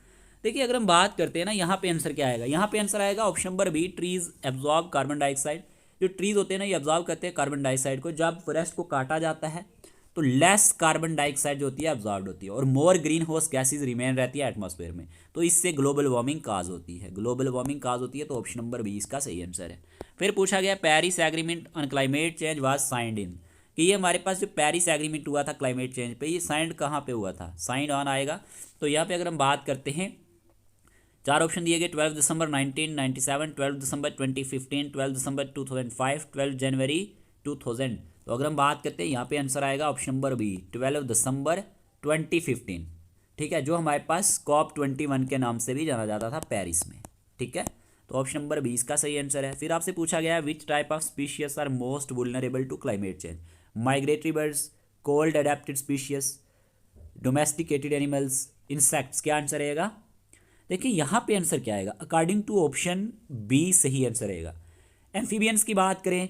देखिए, अगर हम बात करते हैं ना, यहाँ पे आंसर क्या आएगा? यहाँ पे आंसर आएगा option number B, trees absorb carbon dioxide. जो ट्रीज होते हैं ना, ये एब्जॉर्ब करते हैं कार्बन डाइऑक्साइड को। जब फॉरेस्ट को काटा जाता है तो लेस कार्बन डाइऑक्साइड जो होती है एब्जॉर्ब होती है और मोर ग्रीन हाउस गैसेज रिमेन रहती है एटमॉस्फेयर में, तो इससे ग्लोबल वार्मिंग काज होती है। ग्लोबल वार्मिंग काज होती है, तो ऑप्शन नंबर बी इसका सही आंसर है। फिर पूछा गया Paris agreement on climate change was signed in, कि ये हमारे पास जो पेरिस एग्रीमेंट हुआ था क्लाइमेट चेंज पे, ये साइंड कहाँ पे हुआ था? साइंड ऑन आएगा। तो यहाँ पे अगर हम बात करते हैं, 4 ऑप्शन दिए गए, 12 दिसंबर 1997, 12 दिसंबर 2015, 12 दिसंबर 2005, 12 जनवरी 2000। तो अगर हम बात करते हैं, यहाँ पे आंसर आएगा ऑप्शन नंबर बी, 12 दिसंबर 2015। ठीक है, जो हमारे पास COP21 के नाम से भी जाना जाता था पेरिस में। ठीक है, तो ऑप्शन नंबर बी इसका सही आंसर है। फिर आपसे पूछा गया which type of species are most vulnerable to climate change? Migratory birds, cold adapted species, domesticated animals, insects. क्या आंसर रहेगा? देखिए, यहाँ पे आंसर क्या आएगा? अकॉर्डिंग टू ऑप्शन बी सही आंसर रहेगा। एम्फीबियंस की बात करें,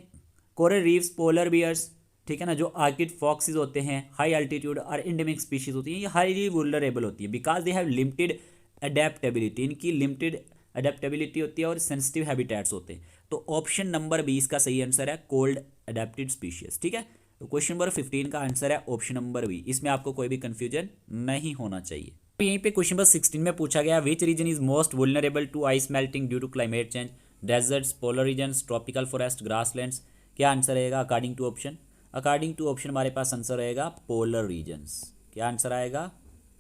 कोरल रीफ्स, पोलर बियर्स, ठीक है ना, जो आर्किड फॉक्सेस होते हैं, हाई एल्टीट्यूड और एंडेमिक स्पीशीज होती हैं, ये हाईली वुल्नरेबल होती है because they have limited adaptability. इनकी लिमिटेड अडेप्टेबिलिटी होती है और सेंसिटिव हैबिटेट्स होते हैं। तो ऑप्शन नंबर बी इसका सही आंसर है, कोल्ड अडेप्टेड स्पीशीज। ठीक है, तो क्वेश्चन नंबर 15 का आंसर है ऑप्शन नंबर बी। इसमें आपको कोई भी कंफ्यूजन नहीं होना चाहिए। यहीं पे क्वेश्चन नंबर 16 में पूछा गया which region is most vulnerable to ice melting due to climate change? Deserts, polar regions, tropical forest, grasslands. क्या आंसर रहेगा according to option? According to option हमारे पास आंसर रहेगा पोलर रीजन्स। क्या आंसर आएगा?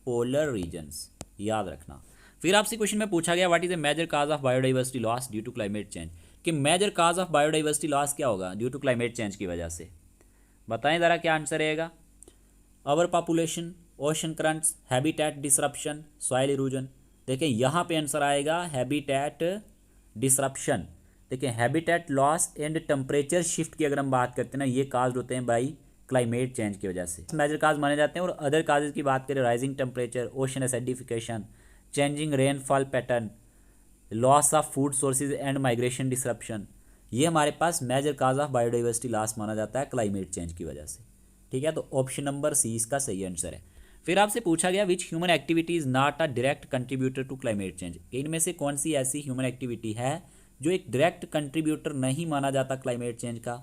पोलर रीजन्स, याद रखना। फिर आपसे क्वेश्चन में पूछा गया what is the major cause of biodiversity loss due to climate change? कि major cause of biodiversity loss क्या होगा ड्यू टू क्लाइमेट चेंज की वजह से? बताएं ज़रा क्या आंसर रहेगा? Over population, ocean currents, habitat disruption, soil erosion. देखिए, यहाँ पे आंसर आएगा हैबिटेट डिसरप्शन। देखिए, habitat loss and temperature shift की अगर हम बात करते हैं ना, ये काज होते हैं बाई क्लाइमेट चेंज की वजह से, मेजर काज माने जाते हैं। और अदर काजेज की बात करें, rising temperature, ocean acidification, changing rainfall pattern, loss of food sources and migration disruption, ये हमारे पास major cause of biodiversity loss माना जाता है क्लाइमेट चेंज की वजह से। ठीक है, तो ऑप्शन नंबर सी इसका सही आंसर है। फिर आपसे पूछा गया which human activity is not a direct contributor to climate change? इनमें से कौन सी ऐसी ह्यूमन एक्टिविटी है जो एक डायरेक्ट कंट्रीब्यूटर नहीं माना जाता क्लाइमेट चेंज का?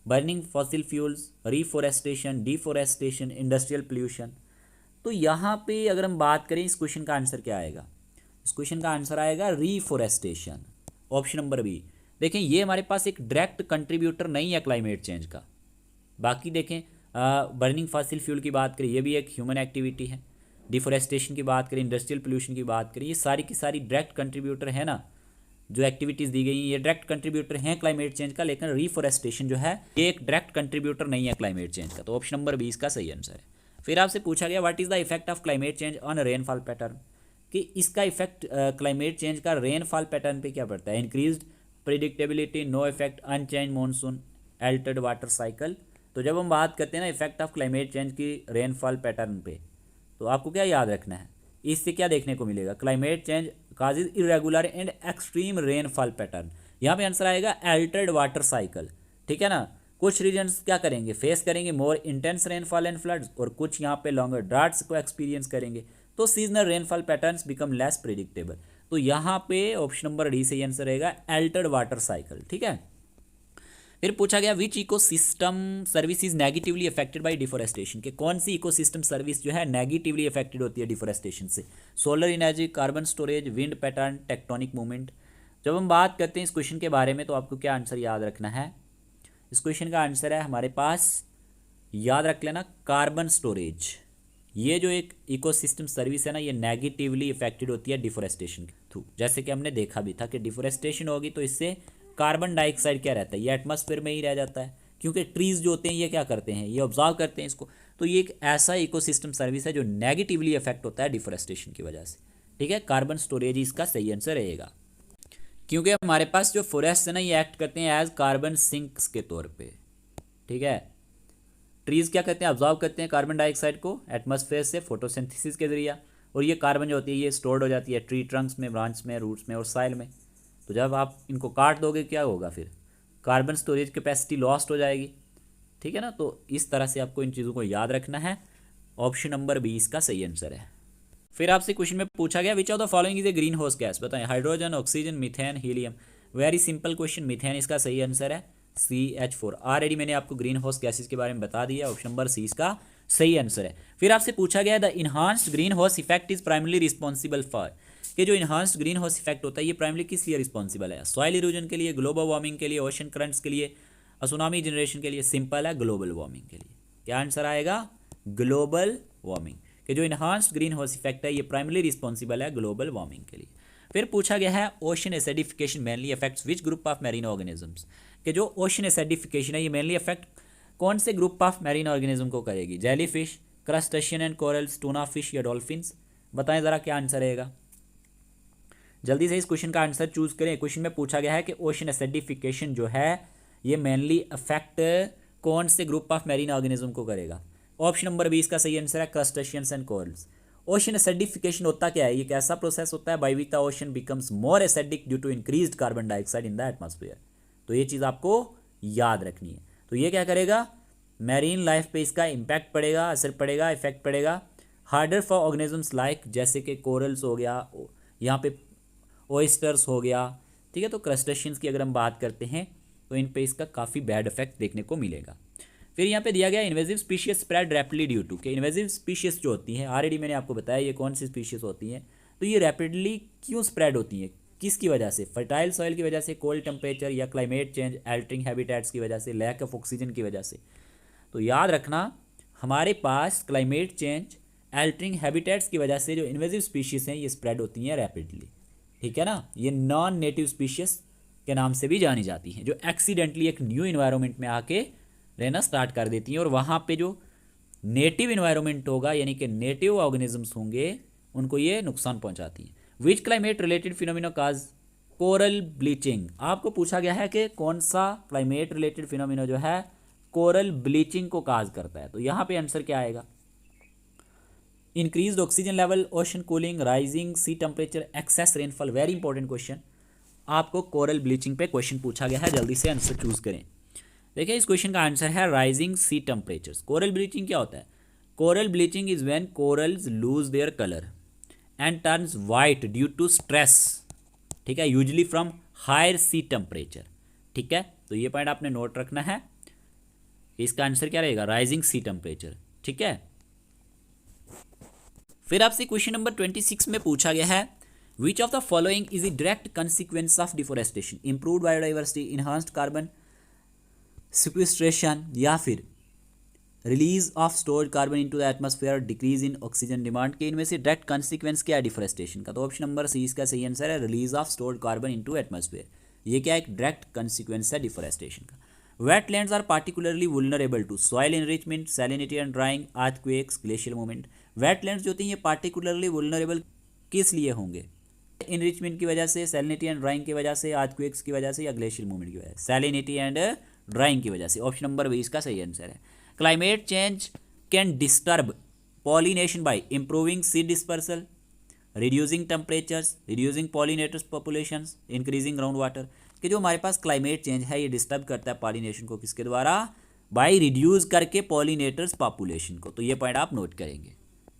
Burning fossil fuels, reforestation, deforestation, industrial pollution. तो यहाँ पे अगर हम बात करें, इस क्वेश्चन का आंसर क्या आएगा? इस क्वेश्चन का आंसर आएगा रिफोरेस्टेशन, ऑप्शन नंबर बी। देखें, ये हमारे पास एक डायरेक्ट कंट्रीब्यूटर नहीं है क्लाइमेट चेंज का। बाकी देखें, बर्निंग फॉसिल फ्यूल की बात करें, ये भी एक ह्यूमन एक्टिविटी है। डिफोरेस्टेशन की बात करें, इंडस्ट्रियल पोल्यूशन की बात करें, ये सारी की सारी डायरेक्ट कंट्रीब्यूटर है ना। जो एक्टिविटीज़ दी गई ये डायरेक्ट कंट्रीब्यूटर हैं क्लाइमेट चेंज का, लेकिन रिफोरेस्टेशन जो है ये एक डायरेक्ट कंट्रीब्यूटर नहीं है क्लाइमेट चेंज का। तो ऑप्शन नंबर 20 का सही आंसर है। फिर आपसे पूछा गया what is the effect of climate change on rainfall pattern? कि इसका इफेक्ट क्लाइमेट चेंज का रेनफॉल पैटर्न पे क्या पड़ता है। Increased predictability, no effect, unchanged monsoon, altered water cycle. तो जब हम बात करते हैं ना इफेक्ट ऑफ क्लाइमेट चेंज की रेनफॉल पैटर्न पे, तो आपको क्या याद रखना है, इससे क्या देखने को मिलेगा, climate change causes irregular and extreme rainfall pattern. यहाँ पे आंसर आएगा एल्टर्ड वाटर साइकिल, ठीक है ना। कुछ रीजन्स क्या करेंगे, फेस करेंगे more intense rainfall and floods, और कुछ यहाँ पे लॉन्गर ड्राट्स को एक्सपीरियंस करेंगे, तो seasonal rainfall patterns become less predictable. तो यहाँ पे ऑप्शन नंबर डी सही आंसर रहेगा एल्टर्ड वाटर साइकिल, ठीक है। फिर पूछा गया which ecosystem service is negatively affected by deforestation, के कौन सी इकोसिस्टम सर्विस जो है नेगेटिवली अफेक्टेड होती है डिफोरेस्टेशन से। Solar energy, carbon storage, wind pattern, tectonic movement. जब हम बात करते हैं इस क्वेश्चन के बारे में, तो आपको क्या आंसर याद रखना है। इस क्वेश्चन का आंसर है हमारे पास, याद रख लेना, कार्बन स्टोरेज। ये जो एक इकोसिस्टम सर्विस है ना, ये नेगेटिवली इफेक्टेड होती है डिफोरेस्टेशन के थ्रू। जैसे कि हमने देखा भी था कि डिफोरेस्टेशन होगी तो इससे कार्बन डाइऑक्साइड क्या रहता है, ये एटमॉस्फेयर में ही रह जाता है, क्योंकि ट्रीज जो होते हैं ये क्या करते हैं, ये ऑब्जर्व करते हैं इसको। तो ये एक ऐसा इकोसिस्टम सर्विस है जो नेगेटिवली इफेक्ट होता है डिफोरेस्टेशन की वजह से, ठीक है। कार्बन स्टोरेज इसका सही आंसर रहेगा, क्योंकि हमारे पास जो फॉरेस्ट है ना, ये एक्ट करते हैं एज कार्बन सिंक्स के तौर पे, ठीक है। ट्रीज क्या करते हैं, ऑब्जर्व करते हैं कार्बन डाइऑक्साइड को एटमॉस्फेयर से फोटोसिंथेसिस के जरिए, और ये कार्बन जो होती है ये स्टोर्ड हो जाती है ट्री ट्रंक्स में, ब्रांच में, रूट्स में और साइल में। तो जब आप इनको काट दोगे क्या होगा, फिर कार्बन स्टोरेज कैपेसिटी लॉस्ट हो जाएगी, ठीक है ना। तो इस तरह से आपको इन चीज़ों को याद रखना है। ऑप्शन नंबर 20 का सही आंसर है। फिर आपसे क्वेश्चन में पूछा गया which of the following is a green house gas, बताएं, hydrogen, oxygen, methane, helium. Very simple question, methane इसका सही आंसर है, CH4। ऑलरेडी मैंने आपको ग्रीन हाउस गैसेस के बारे में बता दिया, ऑप्शन नंबर सी इसका सही आंसर है। फिर आपसे पूछा गया the enhanced green house effect is primarily responsible for, कि जो इन्हांस्ड ग्रीन हाउस इफेक्ट होता है ये प्राइमरली किस लिए रिस्पॉन्सिबल है, सॉइल इरोजन के लिए, ग्लोबल वार्मिंग के लिए, ओशन करंट्स के लिए, सुनामी जनरेशन के लिए। सिंपल है, ग्लोबल वार्मिंग के लिए। क्या आंसर आएगा, ग्लोबल वार्मिंग, कि जो इन्हांस्ड ग्रीन हाउस इफेक्ट है ये प्राइमरली रिस्पॉन्सिबल है ग्लोबल वार्मिंग के लिए। फिर पूछा गया है ocean acidification mainly affects which group of marine organisms, कि जो ओशन एसिडिफिकेशन है ये मेनली अफेक्ट कौन से ग्रुप ऑफ मैरीन ऑर्गेनिज्म को करेगी, jelly fish, crustacean and corals, tuna fish या डॉल्फिन्स। बताएं ज़रा क्या आंसर रहेगा, जल्दी से इस क्वेश्चन का आंसर चूज करें। क्वेश्चन में पूछा गया है कि ओशन एसिडिफिकेशन जो है ये मेनली अफेक्ट कौन से ग्रुप ऑफ मैरीन ऑर्गेनिज्म को करेगा। ऑप्शन नंबर 20 का सही आंसर है crustaceans and corals. Ocean acidification होता क्या है, ये एक ऐसा प्रोसेस होता है by which the ocean becomes more acidic due to increased carbon dioxide in the atmosphere. तो ये चीज़ आपको याद रखनी है। तो ये क्या करेगा, मैरीन लाइफ पे इसका इम्पैक्ट पड़ेगा, असर पड़ेगा, इफेक्ट पड़ेगा। हार्डर फॉर ऑर्गेनिजम्स लाइक, जैसे कि कोरल्स हो गया, यहाँ पे ऑयस्टर्स हो गया, ठीक है। तो क्रस्टेशियंस की अगर हम बात करते हैं तो इन पे इसका काफ़ी बैड इफेक्ट देखने को मिलेगा। फिर यहाँ पे दिया गया invasive species spread rapidly due to, कि इन्वेजिव स्पीशीज जो होती हैं, ऑलरेडी मैंने आपको बताया ये कौन सी स्पीशीज होती हैं, तो ये रैपिडली क्यों स्प्रेड होती हैं, किसकी वजह से, फर्टाइल सॉइल की वजह से, कोल्ड टेम्परेचर या क्लाइमेट चेंज, एल्टरिंग हैबिटेट्स की वजह से, लैक ऑफ ऑक्सीजन की वजह से। तो याद रखना हमारे पास क्लाइमेट चेंज, एल्टरिंग हैबिटेट्स की वजह से जो इन्वेजिव स्पीशीज़ हैं ये स्प्रेड होती हैं रैपिडली, ठीक है ना। ये नॉन नेटिव स्पीशीज के नाम से भी जानी जाती हैं, जो एक्सीडेंटली एक न्यू इन्वायरमेंट में आके रहना स्टार्ट कर देती हैं, और वहाँ पे जो नेटिव इन्वायरमेंट होगा यानी कि नेटिव ऑर्गेनिजम्स होंगे उनको ये नुकसान पहुँचाती हैं। विच क्लाइमेट रिलेटेड फिनोमिना काज कोरल ब्लीचिंग, आपको पूछा गया है कि कौन सा क्लाइमेट रिलेटेड फिनोमिना जो है कोरल ब्लीचिंग को काज करता है। तो यहाँ पे आंसर क्या आएगा, increase oxygen level, ocean cooling, rising sea temperature, excess rainfall. Very important question, आपको कोरल ब्लीचिंग पे क्वेश्चन पूछा गया है, जल्दी से आंसर चूज करें। देखिए इस क्वेश्चन का आंसर है rising sea temperatures. Coral bleaching क्या होता है, coral bleaching is when corals lose their colour and turns white due to stress, ठीक है, usually from higher sea temperature, ठीक है। तो ये पॉइंट आपने नोट रखना है, इसका आंसर क्या रहेगा, राइजिंग सी टेम्परेचर, ठीक है। फिर आपसे क्वेश्चन नंबर 26 में पूछा गया है विच of the following is the direct consequence of deforestation, improved biodiversity, enhanced carbon sequestration, या फिर release of stored carbon into the atmosphere, decrease in oxygen demand. के इनमें से डायरेक्ट कंसिक्वेंस क्या है डिफोरेस्टेशन का, तो ऑप्शन नंबर सी इसका सही आंसर है, release of stored carbon into atmosphere. ये क्या एक डायरेक्ट कंसिक्वेंस है डिफोरेस्टेशन का। Wetlands are particularly vulnerable to soil enrichment, salinity and drying, earthquakes, glacial movement. वेटलैंड्स जो होती हैं ये पार्टिकुलरली वुलनरेबल किस लिए होंगे? इनरिचमेंट की वजह से, सैलिनिटी एंड ड्राइंग की वजह से, अर्थक्वेक्स की वजह से, या ग्लेशियर मूवमेंट की वजह से? सैलिनिटी एंड ड्राइंग की वजह से। ऑप्शन नंबर 20 का सही आंसर है। Climate change can disturb pollination by improving seed dispersal, reducing temperatures, reducing pollinators populations, increasing ground water. कि जो हमारे पास क्लाइमेट चेंज है ये डिस्टर्ब करता है पॉलिनेशन को, किसके द्वारा? बाय रिड्यूस करके पॉलिनेटर्स पॉपुलेशन को। तो ये पॉइंट आप नोट करेंगे।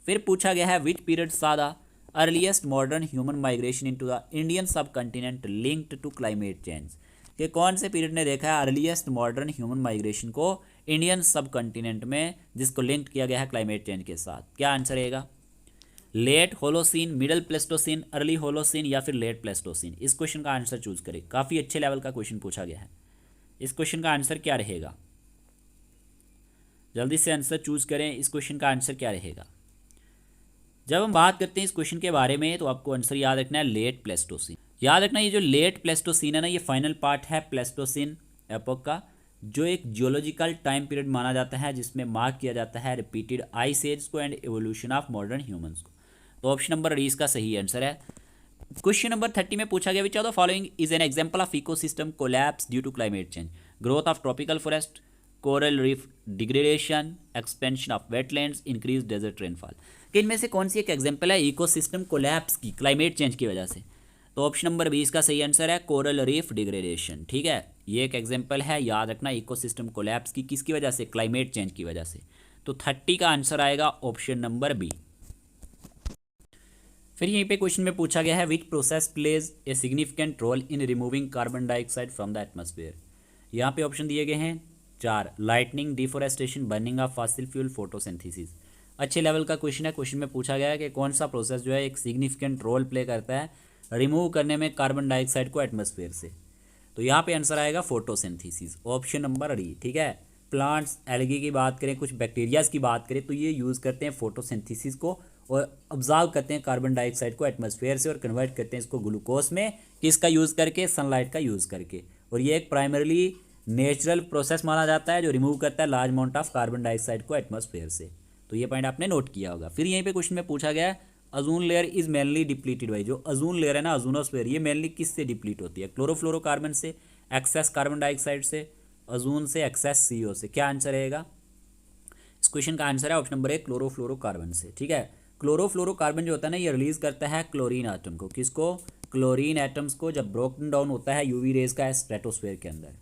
फिर पूछा गया है which period saw the earliest modern human migration into the Indian subcontinent linked to climate change. कि कौन से पीरियड ने देखा है अर्लीस्ट मॉडर्न ह्यूमन माइग्रेशन को इंडियन सब कंटिनेंट में, जिसको लिंक किया गया है क्लाइमेट चेंज के साथ? क्या आंसर रहेगा? Late Holocene, middle Pleistocene, early Holocene, या फिर लेट प्लेस्टोसीन? इस क्वेश्चन का आंसर चूज करें। काफ़ी अच्छे लेवल का क्वेश्चन पूछा गया है। इस क्वेश्चन का आंसर क्या रहेगा? जल्दी से आंसर चूज करें। इस क्वेश्चन का आंसर क्या रहेगा? जब हम बात करते हैं इस क्वेश्चन के बारे में तो आपको आंसर याद रखना है लेट प्लेस्टोसीन। याद रखना ये जो लेट प्लेस्टोसीन है ना, ये फाइनल पार्ट है प्लेस्टोसीन एपोक का, जो एक जियोलॉजिकल टाइम पीरियड माना जाता है जिसमें मार्क किया जाता है रिपीटेड आइस एज को and evolution of modern humans को। तो ऑप्शन नंबर डी इसका सही आंसर है। क्वेश्चन नंबर 30 में पूछा गया which of the following is an example of ecosystem collapse due to climate change? Growth of tropical forest, coral reef degradation, expansion of wetlands, increase desert rainfall. कि इनमें से कौन सी एक एग्जांपल है इकोसिस्टम कोलैप्स की क्लाइमेट चेंज की वजह से? तो ऑप्शन नंबर 20 का सही आंसर है कोरल रीफ डिग्रेडेशन। ठीक है, ये एक एग्जांपल है, याद रखना, इकोसिस्टम कोलैप्स की। किसकी वजह से? क्लाइमेट चेंज की वजह से। तो 30 का आंसर आएगा ऑप्शन नंबर बी। फिर यहीं पे क्वेश्चन में पूछा गया है which process plays a significant role in removing carbon dioxide from the atmosphere? यहाँ पे ऑप्शन दिए गए हैं 4, lightning, deforestation, burning of fossil fuel, photosynthesis. अच्छे लेवल का क्वेश्चन है। क्वेश्चन में पूछा गया है कि कौन सा प्रोसेस जो है एक सिग्निफिकेंट रोल प्ले करता है रिमूव करने में कार्बन डाइऑक्साइड को एटमॉस्फेयर से? तो यहाँ पे आंसर आएगा फोटोसिंथेसिस, ऑप्शन नंबर डी। ठीक है, प्लांट्स, एल्गी की बात करें, कुछ बैक्टीरियाज की बात करें तो ये यूज़ करते हैं फोटोसिंथेसिस को और ऑब्जर्व करते हैं कार्बन डाइऑक्साइड को एटमॉस्फेयर से और कन्वर्ट करते हैं इसको ग्लूकोज में, किसका यूज़ करके? सनलाइट का यूज़ करके। और ये एक प्राइमरली नेचुरल प्रोसेस माना जाता है जो रिमूव करता है large amount of carbon dioxide को एटमॉस्फेयर से। तो ये पॉइंट आपने नोट किया होगा। फिर यहीं पे क्वेश्चन में पूछा गया है अजून layer is mainly depleted by, जो अजून लेयर है ना, अजूनोस्फेयर, ये मेनली किससे डिप्लीट होती है? क्लोरोफ्लोरोकार्बन से, एक्सेस कार्बन डाइऑक्साइड से, अजून से, एक्सेस CO से? क्या आंसर रहेगा? इस क्वेश्चन का आंसर है ऑप्शन नंबर 1 क्लोरोफ्लोरोकार्बन से। ठीक है, क्लोरोफ्लोरोकार्बन जो होता है ना, ये रिलीज करता है क्लोरीन एटम को। किसको? क्लोरीन एटम्स को, जब ब्रोकन डाउन होता है यूवी रेज का स्ट्रेटोस्फेयर के अंदर।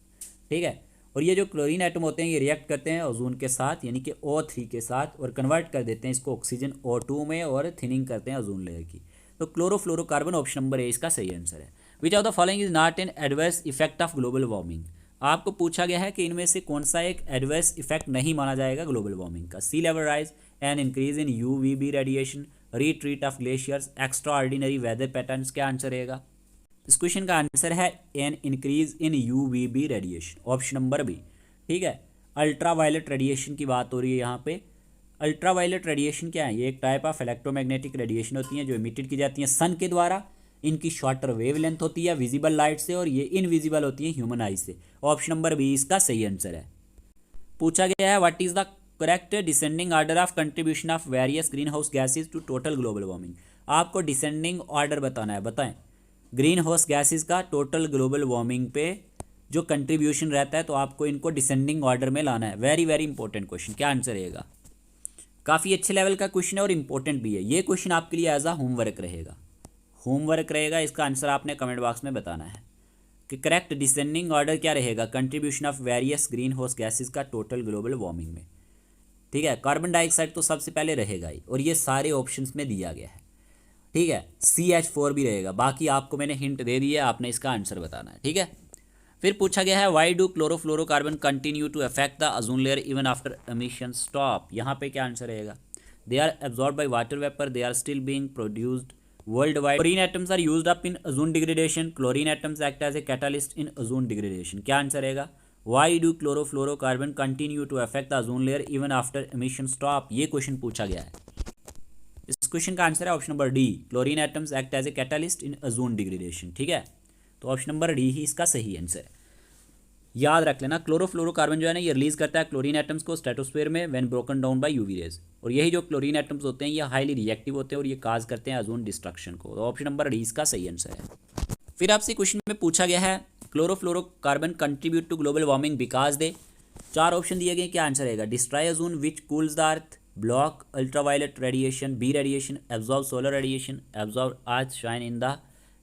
ठीक है, और ये जो क्लोरीन एटम होते हैं ये रिएक्ट करते हैं ओजोन के साथ, यानी कि O3 के साथ, और कन्वर्ट कर देते हैं इसको ऑक्सीजन O2 में और थिनिंग करते हैं ओजोन लेयर की। तो क्लोरोफ्लोरोकार्बन ऑप्शन नंबर 1 इसका सही आंसर है। विच of the following is not an adverse effect of global warming? आपको पूछा गया है कि इनमें से कौन सा एक एडवर्स इफेक्ट नहीं माना जाएगा ग्लोबल वार्मिंग का? Sea level rise, an increase in UVB radiation, retreat of glaciers, extraordinary weather patterns. क्या आंसर रहेगा? इस क्वेश्चन का आंसर है an increase in UVB radiation, option number B. ठीक है, अल्ट्रा वायलेट रेडिएशन की बात हो रही है यहाँ पे। अल्ट्रा वायलेट रेडिएशन क्या है? ये एक टाइप ऑफ इलेक्ट्रोमैग्नेटिक रेडिएशन होती है जो इमिटेड की जाती है सन के द्वारा। इनकी शॉर्टर वेव लेंथ होती है विजिबल लाइट से और ये इनविजिबल होती है ह्यूमन आई से। ऑप्शन नंबर बी इसका सही आंसर है। पूछा गया है what is the correct descending order of contribution of various greenhouse gases to total global warming? आपको डिसेंडिंग ऑर्डर बताना है। बताएं ग्रीन हाउस गैसेज का टोटल ग्लोबल वार्मिंग पे जो कंट्रीब्यूशन रहता है, तो आपको इनको डिसेंडिंग ऑर्डर में लाना है। Very very important question. क्या आंसर रहेगा? काफ़ी अच्छे लेवल का क्वेश्चन है और इंपॉर्टेंट भी है। ये क्वेश्चन आपके लिए एज अ होमवर्क रहेगा। होमवर्क रहेगा, इसका आंसर आपने कमेंट बॉक्स में बताना है कि करेक्ट डिसेंडिंग ऑर्डर क्या रहेगा contribution of various greenhouse gases का टोटल ग्लोबल वार्मिंग में। ठीक है, कार्बन डाइऑक्साइड तो सबसे पहले रहेगा ही और ये सारे ऑप्शंस में दिया गया है। ठीक है, CH4 भी रहेगा। बाकी आपको मैंने हिंट दे दी है, आपने इसका आंसर बताना है। ठीक है, फिर पूछा गया है why do chlorofluorocarbon continue to affect the ozone layer even after emission stop? यहाँ पे क्या आंसर रहेगा? They are absorb by water vapour, they are still being produced worldwide. Chlorine atoms are used up in ozone degradation, chlorine atoms act as a catalyst in ozone degradation. क्या answer रहेगा? Why do chlorofluorocarbon continue to affect the ozone layer even after emission stop? ये question पूछा गया है। इस question का answer है option number D, chlorine atoms act as a catalyst in ozone degradation. ठीक है, तो ऑप्शन नंबर डी ही इसका सही आंसर है। याद रख लेना, क्लोरोफ्लोरोकार्बन जो है ना ये रिलीज करता है क्लोरीन एटम्स को स्ट्रेटोस्फीयर में when broken down by UV rays, और यही जो क्लोरीन एटम्स होते हैं ये हाईली रिएक्टिव होते हैं और ये काज करते हैं ओजोन डिस्ट्रक्शन को। तो ऑप्शन नंबर डी इसका सही आंसर है। फिर आपसे क्वेश्चन में पूछा गया है chlorofluorocarbon contribute to global warming because they, 4 option दिए गए, क्या आंसर रहेगा? Destroy ozone which cools the earth, block ultraviolet radiation, B radiation, absorb solar radiation, absorb earth shine in the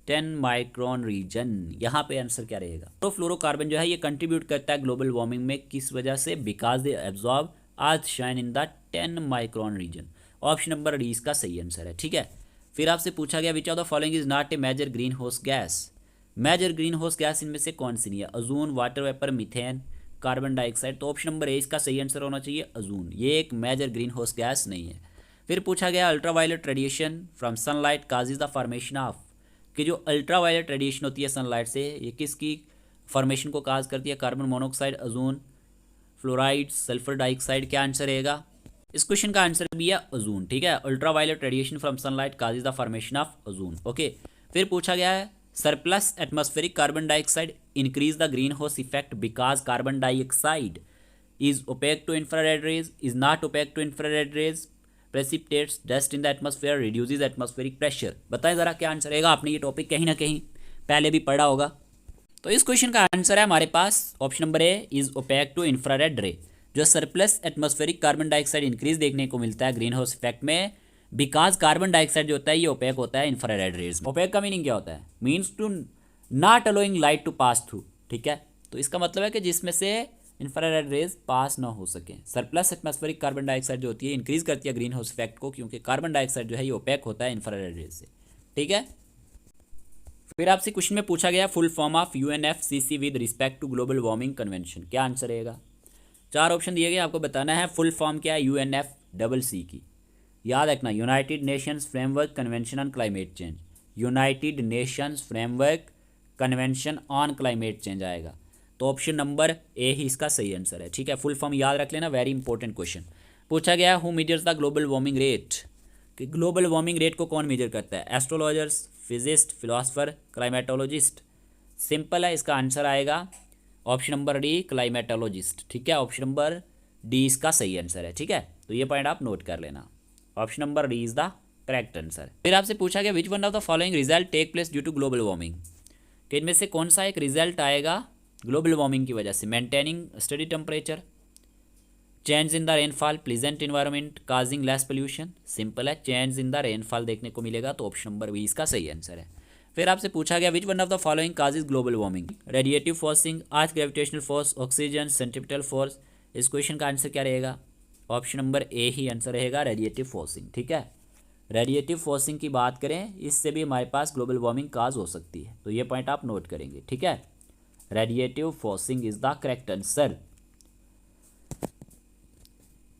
10 micron region. यहाँ पे आंसर क्या रहेगा? तो fluorocarbon जो है ये कंट्रीब्यूट करता है ग्लोबल वार्मिंग में, किस वजह से? Because they absorb earth shine in the 10 micron region. Option number D इसका सही आंसर है। ठीक है, फिर आपसे पूछा गया which of the following is not a major green house gas. Major green house gas इनमें से कौन सी नहीं है? Ozone, water vapour, methane, carbon dioxide. तो ऑप्शन नंबर ए इसका सही आंसर होना चाहिए ओजोन, ये एक मेजर ग्रीन हाउस गैस नहीं है। फिर पूछा गया ultraviolet radiation from sunlight causes the formation of, कि जो अल्ट्रावायलेट रेडिएशन होती है सनलाइट से ये किसकी फॉर्मेशन को काज करती है? Carbon monoxide, ozone, fluoride, sulphur dioxide. क्या आंसर रहेगा? इस क्वेश्चन का आंसर भी है ओजोन। ठीक है, ultraviolet radiation from sunlight causes the formation of ozone. Okay, फिर पूछा गया है surplus atmospheric carbon dioxide increase the green house effect because carbon dioxide is opaque to infrared rays, is not opaque to infrared rays, precipitates dust in the atmosphere, reduces atmospheric pressure। बताएं ज़रा क्या answer रहेगा? आपने ये topic कहीं ना कहीं पहले भी पढ़ा होगा। तो इस क्वेश्चन का आंसर है हमारे पास option number A is opaque to infrared ray. जो surplus atmospheric carbon dioxide increase देखने को मिलता है ग्रीन हाउस इफेक्ट में, बिकॉज कार्बन डाइऑक्साइड जो होता है ये ओपेक होता है इंफ्रारेड रेज में। ओपेक का मीनिंग क्या होता है? Means to not allowing light to pass through. ठीक है, तो इसका मतलब है कि जिसमें से इंफ्रारेड रेज पास ना हो सके। सरप्लस एटमॉस्फेरिक कार्बन डाइऑक्साइड जो होती है इंक्रीज करती है ग्रीन हाउस इफेक्ट को, क्योंकि कार्बन डाइऑक्साइड जो है ये ओपेक होता है इंफ्रारेड रेज से। ठीक है, फिर आपसे क्वेश्चन में पूछा गया full form of UNFCCC with respect to global warming convention. क्या आंसर रहेगा? 4 ऑप्शन दिए गए, आपको बताना है फुल फॉर्म क्या है UNFCCC की। याद रखना, United Nations framework convention on climate change, United Nations framework convention on climate change आएगा। तो ऑप्शन नंबर ए ही इसका सही आंसर है। ठीक है, फुल फॉर्म याद रख लेना, वेरी इंपॉर्टेंट क्वेश्चन। पूछा गया who measures the global warming rate, कि ग्लोबल वार्मिंग रेट को कौन मेजर करता है? Astrologers, physicist, philosopher, climatologist. Simple है, इसका आंसर आएगा ऑप्शन नंबर डी क्लाइमेटोलॉजिस्ट। ठीक है, ऑप्शन नंबर डी इसका सही आंसर है। ठीक है, तो ये पॉइंट आप नोट कर लेना, option number D is the correct answer. फिर आपसे पूछा गया which one of the following result take place due to global warming, कि इनमें से कौन सा एक रिजल्ट आएगा ग्लोबल वार्मिंग की वजह से? Maintaining study temperature, change in the rainfall, pleasant environment, causing less pollution. Simple है, चेंज इन द रेनफॉल देखने को मिलेगा, तो ऑप्शन नंबर बी इसका सही आंसर है। फिर आपसे पूछा गया which one of the following causes global warming? Radiative forcing, earth gravitational force, oxygen, centripetal force. इस क्वेश्चन का आंसर क्या रहेगा? ऑप्शन नंबर ए ही आंसर रहेगा, रेडिएटिव फोर्सिंग। ठीक है, रेडिएटिव फोर्सिंग की बात करें, इससे भी हमारे पास ग्लोबल वार्मिंग काज हो सकती है, तो ये पॉइंट आप नोट करेंगे। ठीक है, radiative forcing is the correct answer.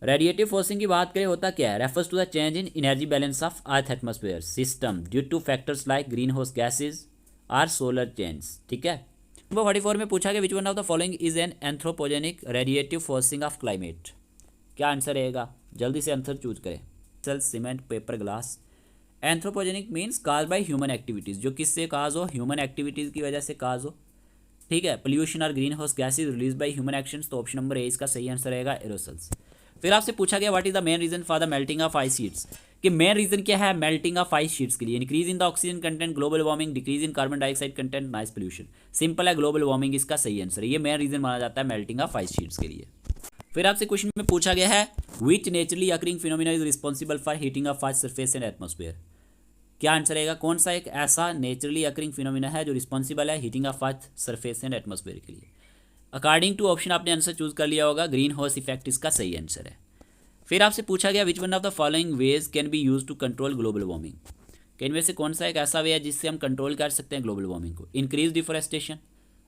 Radiative forcing की बात करें होता क्या है? Refers to the change in energy balance of earth atmosphere system due to factors like greenhouse gases or solar change. ठीक है, नंबर 44 में पूछा गया which one of the following is an anthropogenic radiative forcing of climate. क्या answer रहेगा? जल्दी से answer choose करें। Cell, cement, paper, glass. Anthropogenic means cause by human activities, जो किससे काज हो? ह्यूमन एक्टिविटीज़ की वजह से काज हो। ठीक है, पोल्यूशन और greenhouse gases release by human actions, तो ऑप्शन नंबर ए इसका सही आंसर रहेगा, एरोसल्स। फिर आपसे पूछा गया what is the main reason for the melting of ice sheets, कि मेन रीजन क्या है मेल्टिंग ऑफ आइस शीट्स के लिए? Increase in the oxygen content, global warming, decrease in carbon dioxide content, noise pollution. Simple है, global warming इसका सही answer है, ये मेन रीजन माना जाता है मेल्टिंग ऑफ आइस शीट्स के लिए। फिर आपसे क्वेश्चन में पूछा गया है which naturally occurring phenomena is responsible for heating of earth surface and atmosphere. क्या आंसर रहेगा? कौन सा एक ऐसा नेचुरली अकरिंग फिनोमिना है जो रिस्पॉन्सिबल है heating of earth surface and atmosphere के लिए? अकॉर्डिंग टू ऑप्शन आपने आंसर चूज कर लिया होगा, ग्रीन हाउस इफेक्ट इसका सही आंसर है। फिर आपसे पूछा गया which one of the following ways can be use to control global warming, कि इनमें से कौन सा एक ऐसा वे है जिससे हम कंट्रोल कर सकते हैं ग्लोबल वार्मिंग को? इंक्रीज डिफोरेस्टेशन,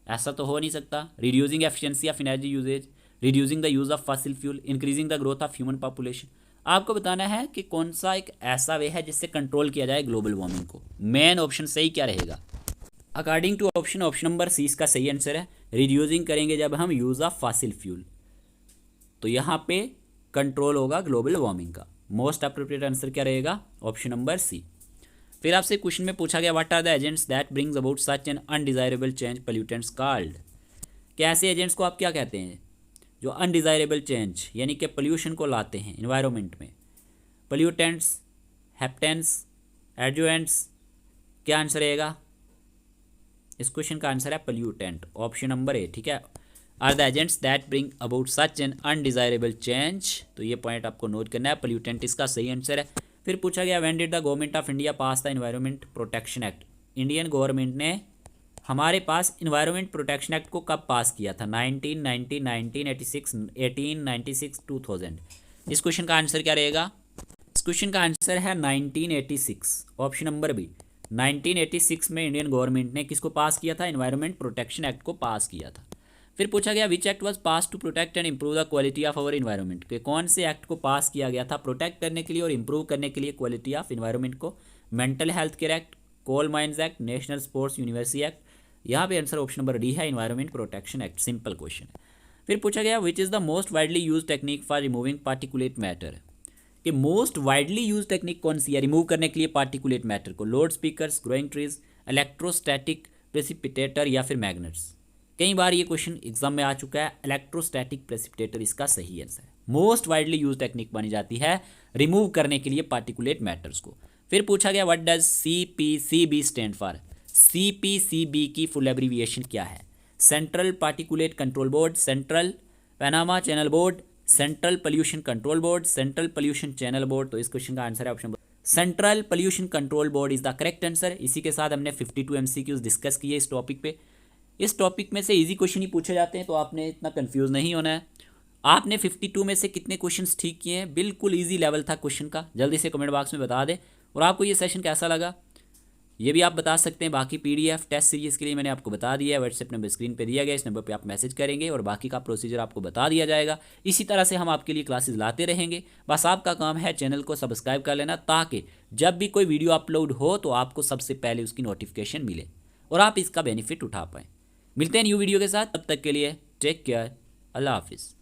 ऐसा तो हो नहीं सकता। Reducing efficiency of energy usage, reducing the use of fossil fuel, increasing the growth of human population. आपको बताना है कि कौन सा एक ऐसा वे है जिससे कंट्रोल किया जाए ग्लोबल वार्मिंग को। मेन ऑप्शन सही क्या रहेगा? According to option number C इसका सही आंसर है, रिड्यूसिंग करेंगे जब हम यूज ऑफ फॉसिल फ्यूल, तो यहाँ पे कंट्रोल होगा ग्लोबल वार्मिंग का। मोस्ट अप्रोप्रिएट आंसर क्या रहेगा? Option number C. फिर आपसे क्वेश्चन में पूछा गया what are the agents that brings about such an undesirable change pollutants called, कि ऐसे एजेंट्स को आप क्या कहते हैं जो अनडिज़ायरेबल चेंज यानी कि पोल्यूशन को लाते हैं इन्वायरमेंट में? पोल्यूटेंट्स, हैप्टेंट्स, एडजुएंट्स, क्या आंसर रहेगा? इस क्वेश्चन का आंसर है पोल्यूटेंट, ऑप्शन नंबर ए। ठीक है, are the agents that bring about such an undesirable change. तो ये पॉइंट आपको नोट करना है, पोल्यूटेंट इसका सही आंसर है। फिर पूछा गया when did the government of India pass the environment protection act. Indian government ने हमारे पास इन्वायरमेंट प्रोटेक्शन एक्ट को कब पास किया था? 1990, 1986, 1896, 2000। इस क्वेश्चन का आंसर क्या रहेगा? इस क्वेश्चन का आंसर है 1986, ऑप्शन नंबर बी। 1986 में इंडियन गवर्नमेंट ने किसको पास किया था? इन्वायरमेंट प्रोटेक्शन एक्ट को पास किया था। फिर पूछा गया which act was pass to protect and improve the quality of our environment. के कौन से एक्ट को पास किया गया था प्रोटेक्ट करने के लिए और इंप्रूव करने के लिए क्वालिटी ऑफ इन्वायरमेंट को? Mental health care act, coal mines act, national sports university act. यहाँ पे आंसर ऑप्शन नंबर डी है, environment protection act. Simple question है। फिर पूछा गया which is the most widely use technique for removing particulate matter. कि most widely use technique कौन सी है रिमूव करने के लिए पार्टिकुलेट मैटर को? Loudspeakers, growing trees, electrostatic precipitator या फिर मैग्नेट्स। कई बार ये क्वेश्चन एग्जाम में आ चुका है, इलेक्ट्रोस्टैटिक प्रेसिपिटेटर इसका सही आंसर है। मोस्ट वाइडली यूज टेक्निक मानी जाती है रिमूव करने के लिए पार्टिकुलेट मैटर्स को। फिर पूछा गया what does CPCB stand for. CPCB की फुल एब्रीविएशन क्या है? Central particulate control board, central Panama channel board, central pollution control board, central pollution channel board. तो इस क्वेश्चन का आंसर है option central pollution control board is the correct answer. इसी के साथ हमने 52 MCQs डिस्कस किए इस टॉपिक पे। इस टॉपिक में से इजी क्वेश्चन ही पूछे जाते हैं, तो आपने इतना कंफ्यूज नहीं होना है। आपने 52 में से कितने क्वेश्चंस ठीक किए हैं? बिल्कुल इजी लेवल था क्वेश्चन का। जल्दी से कमेंट बॉक्स में बता दें। और आपको ये सेशन कैसा लगा ये भी आप बता सकते हैं। बाकी PDF टेस्ट सीरीज़ के लिए मैंने आपको बता दिया है, व्हाट्सएप नंबर स्क्रीन पे दिया गया, इस नंबर पे आप मैसेज करेंगे और बाकी का प्रोसीजर आपको बता दिया जाएगा। इसी तरह से हम आपके लिए क्लासेस लाते रहेंगे। बस आपका काम है चैनल को सब्सक्राइब कर लेना, ताकि जब भी कोई वीडियो अपलोड हो तो आपको सबसे पहले उसकी नोटिफिकेशन मिले और आप इसका बेनिफिट उठा पाएँ। मिलते हैं न्यू वीडियो के साथ, तब तक के लिए टेक केयर, अल्लाह हाफिज़।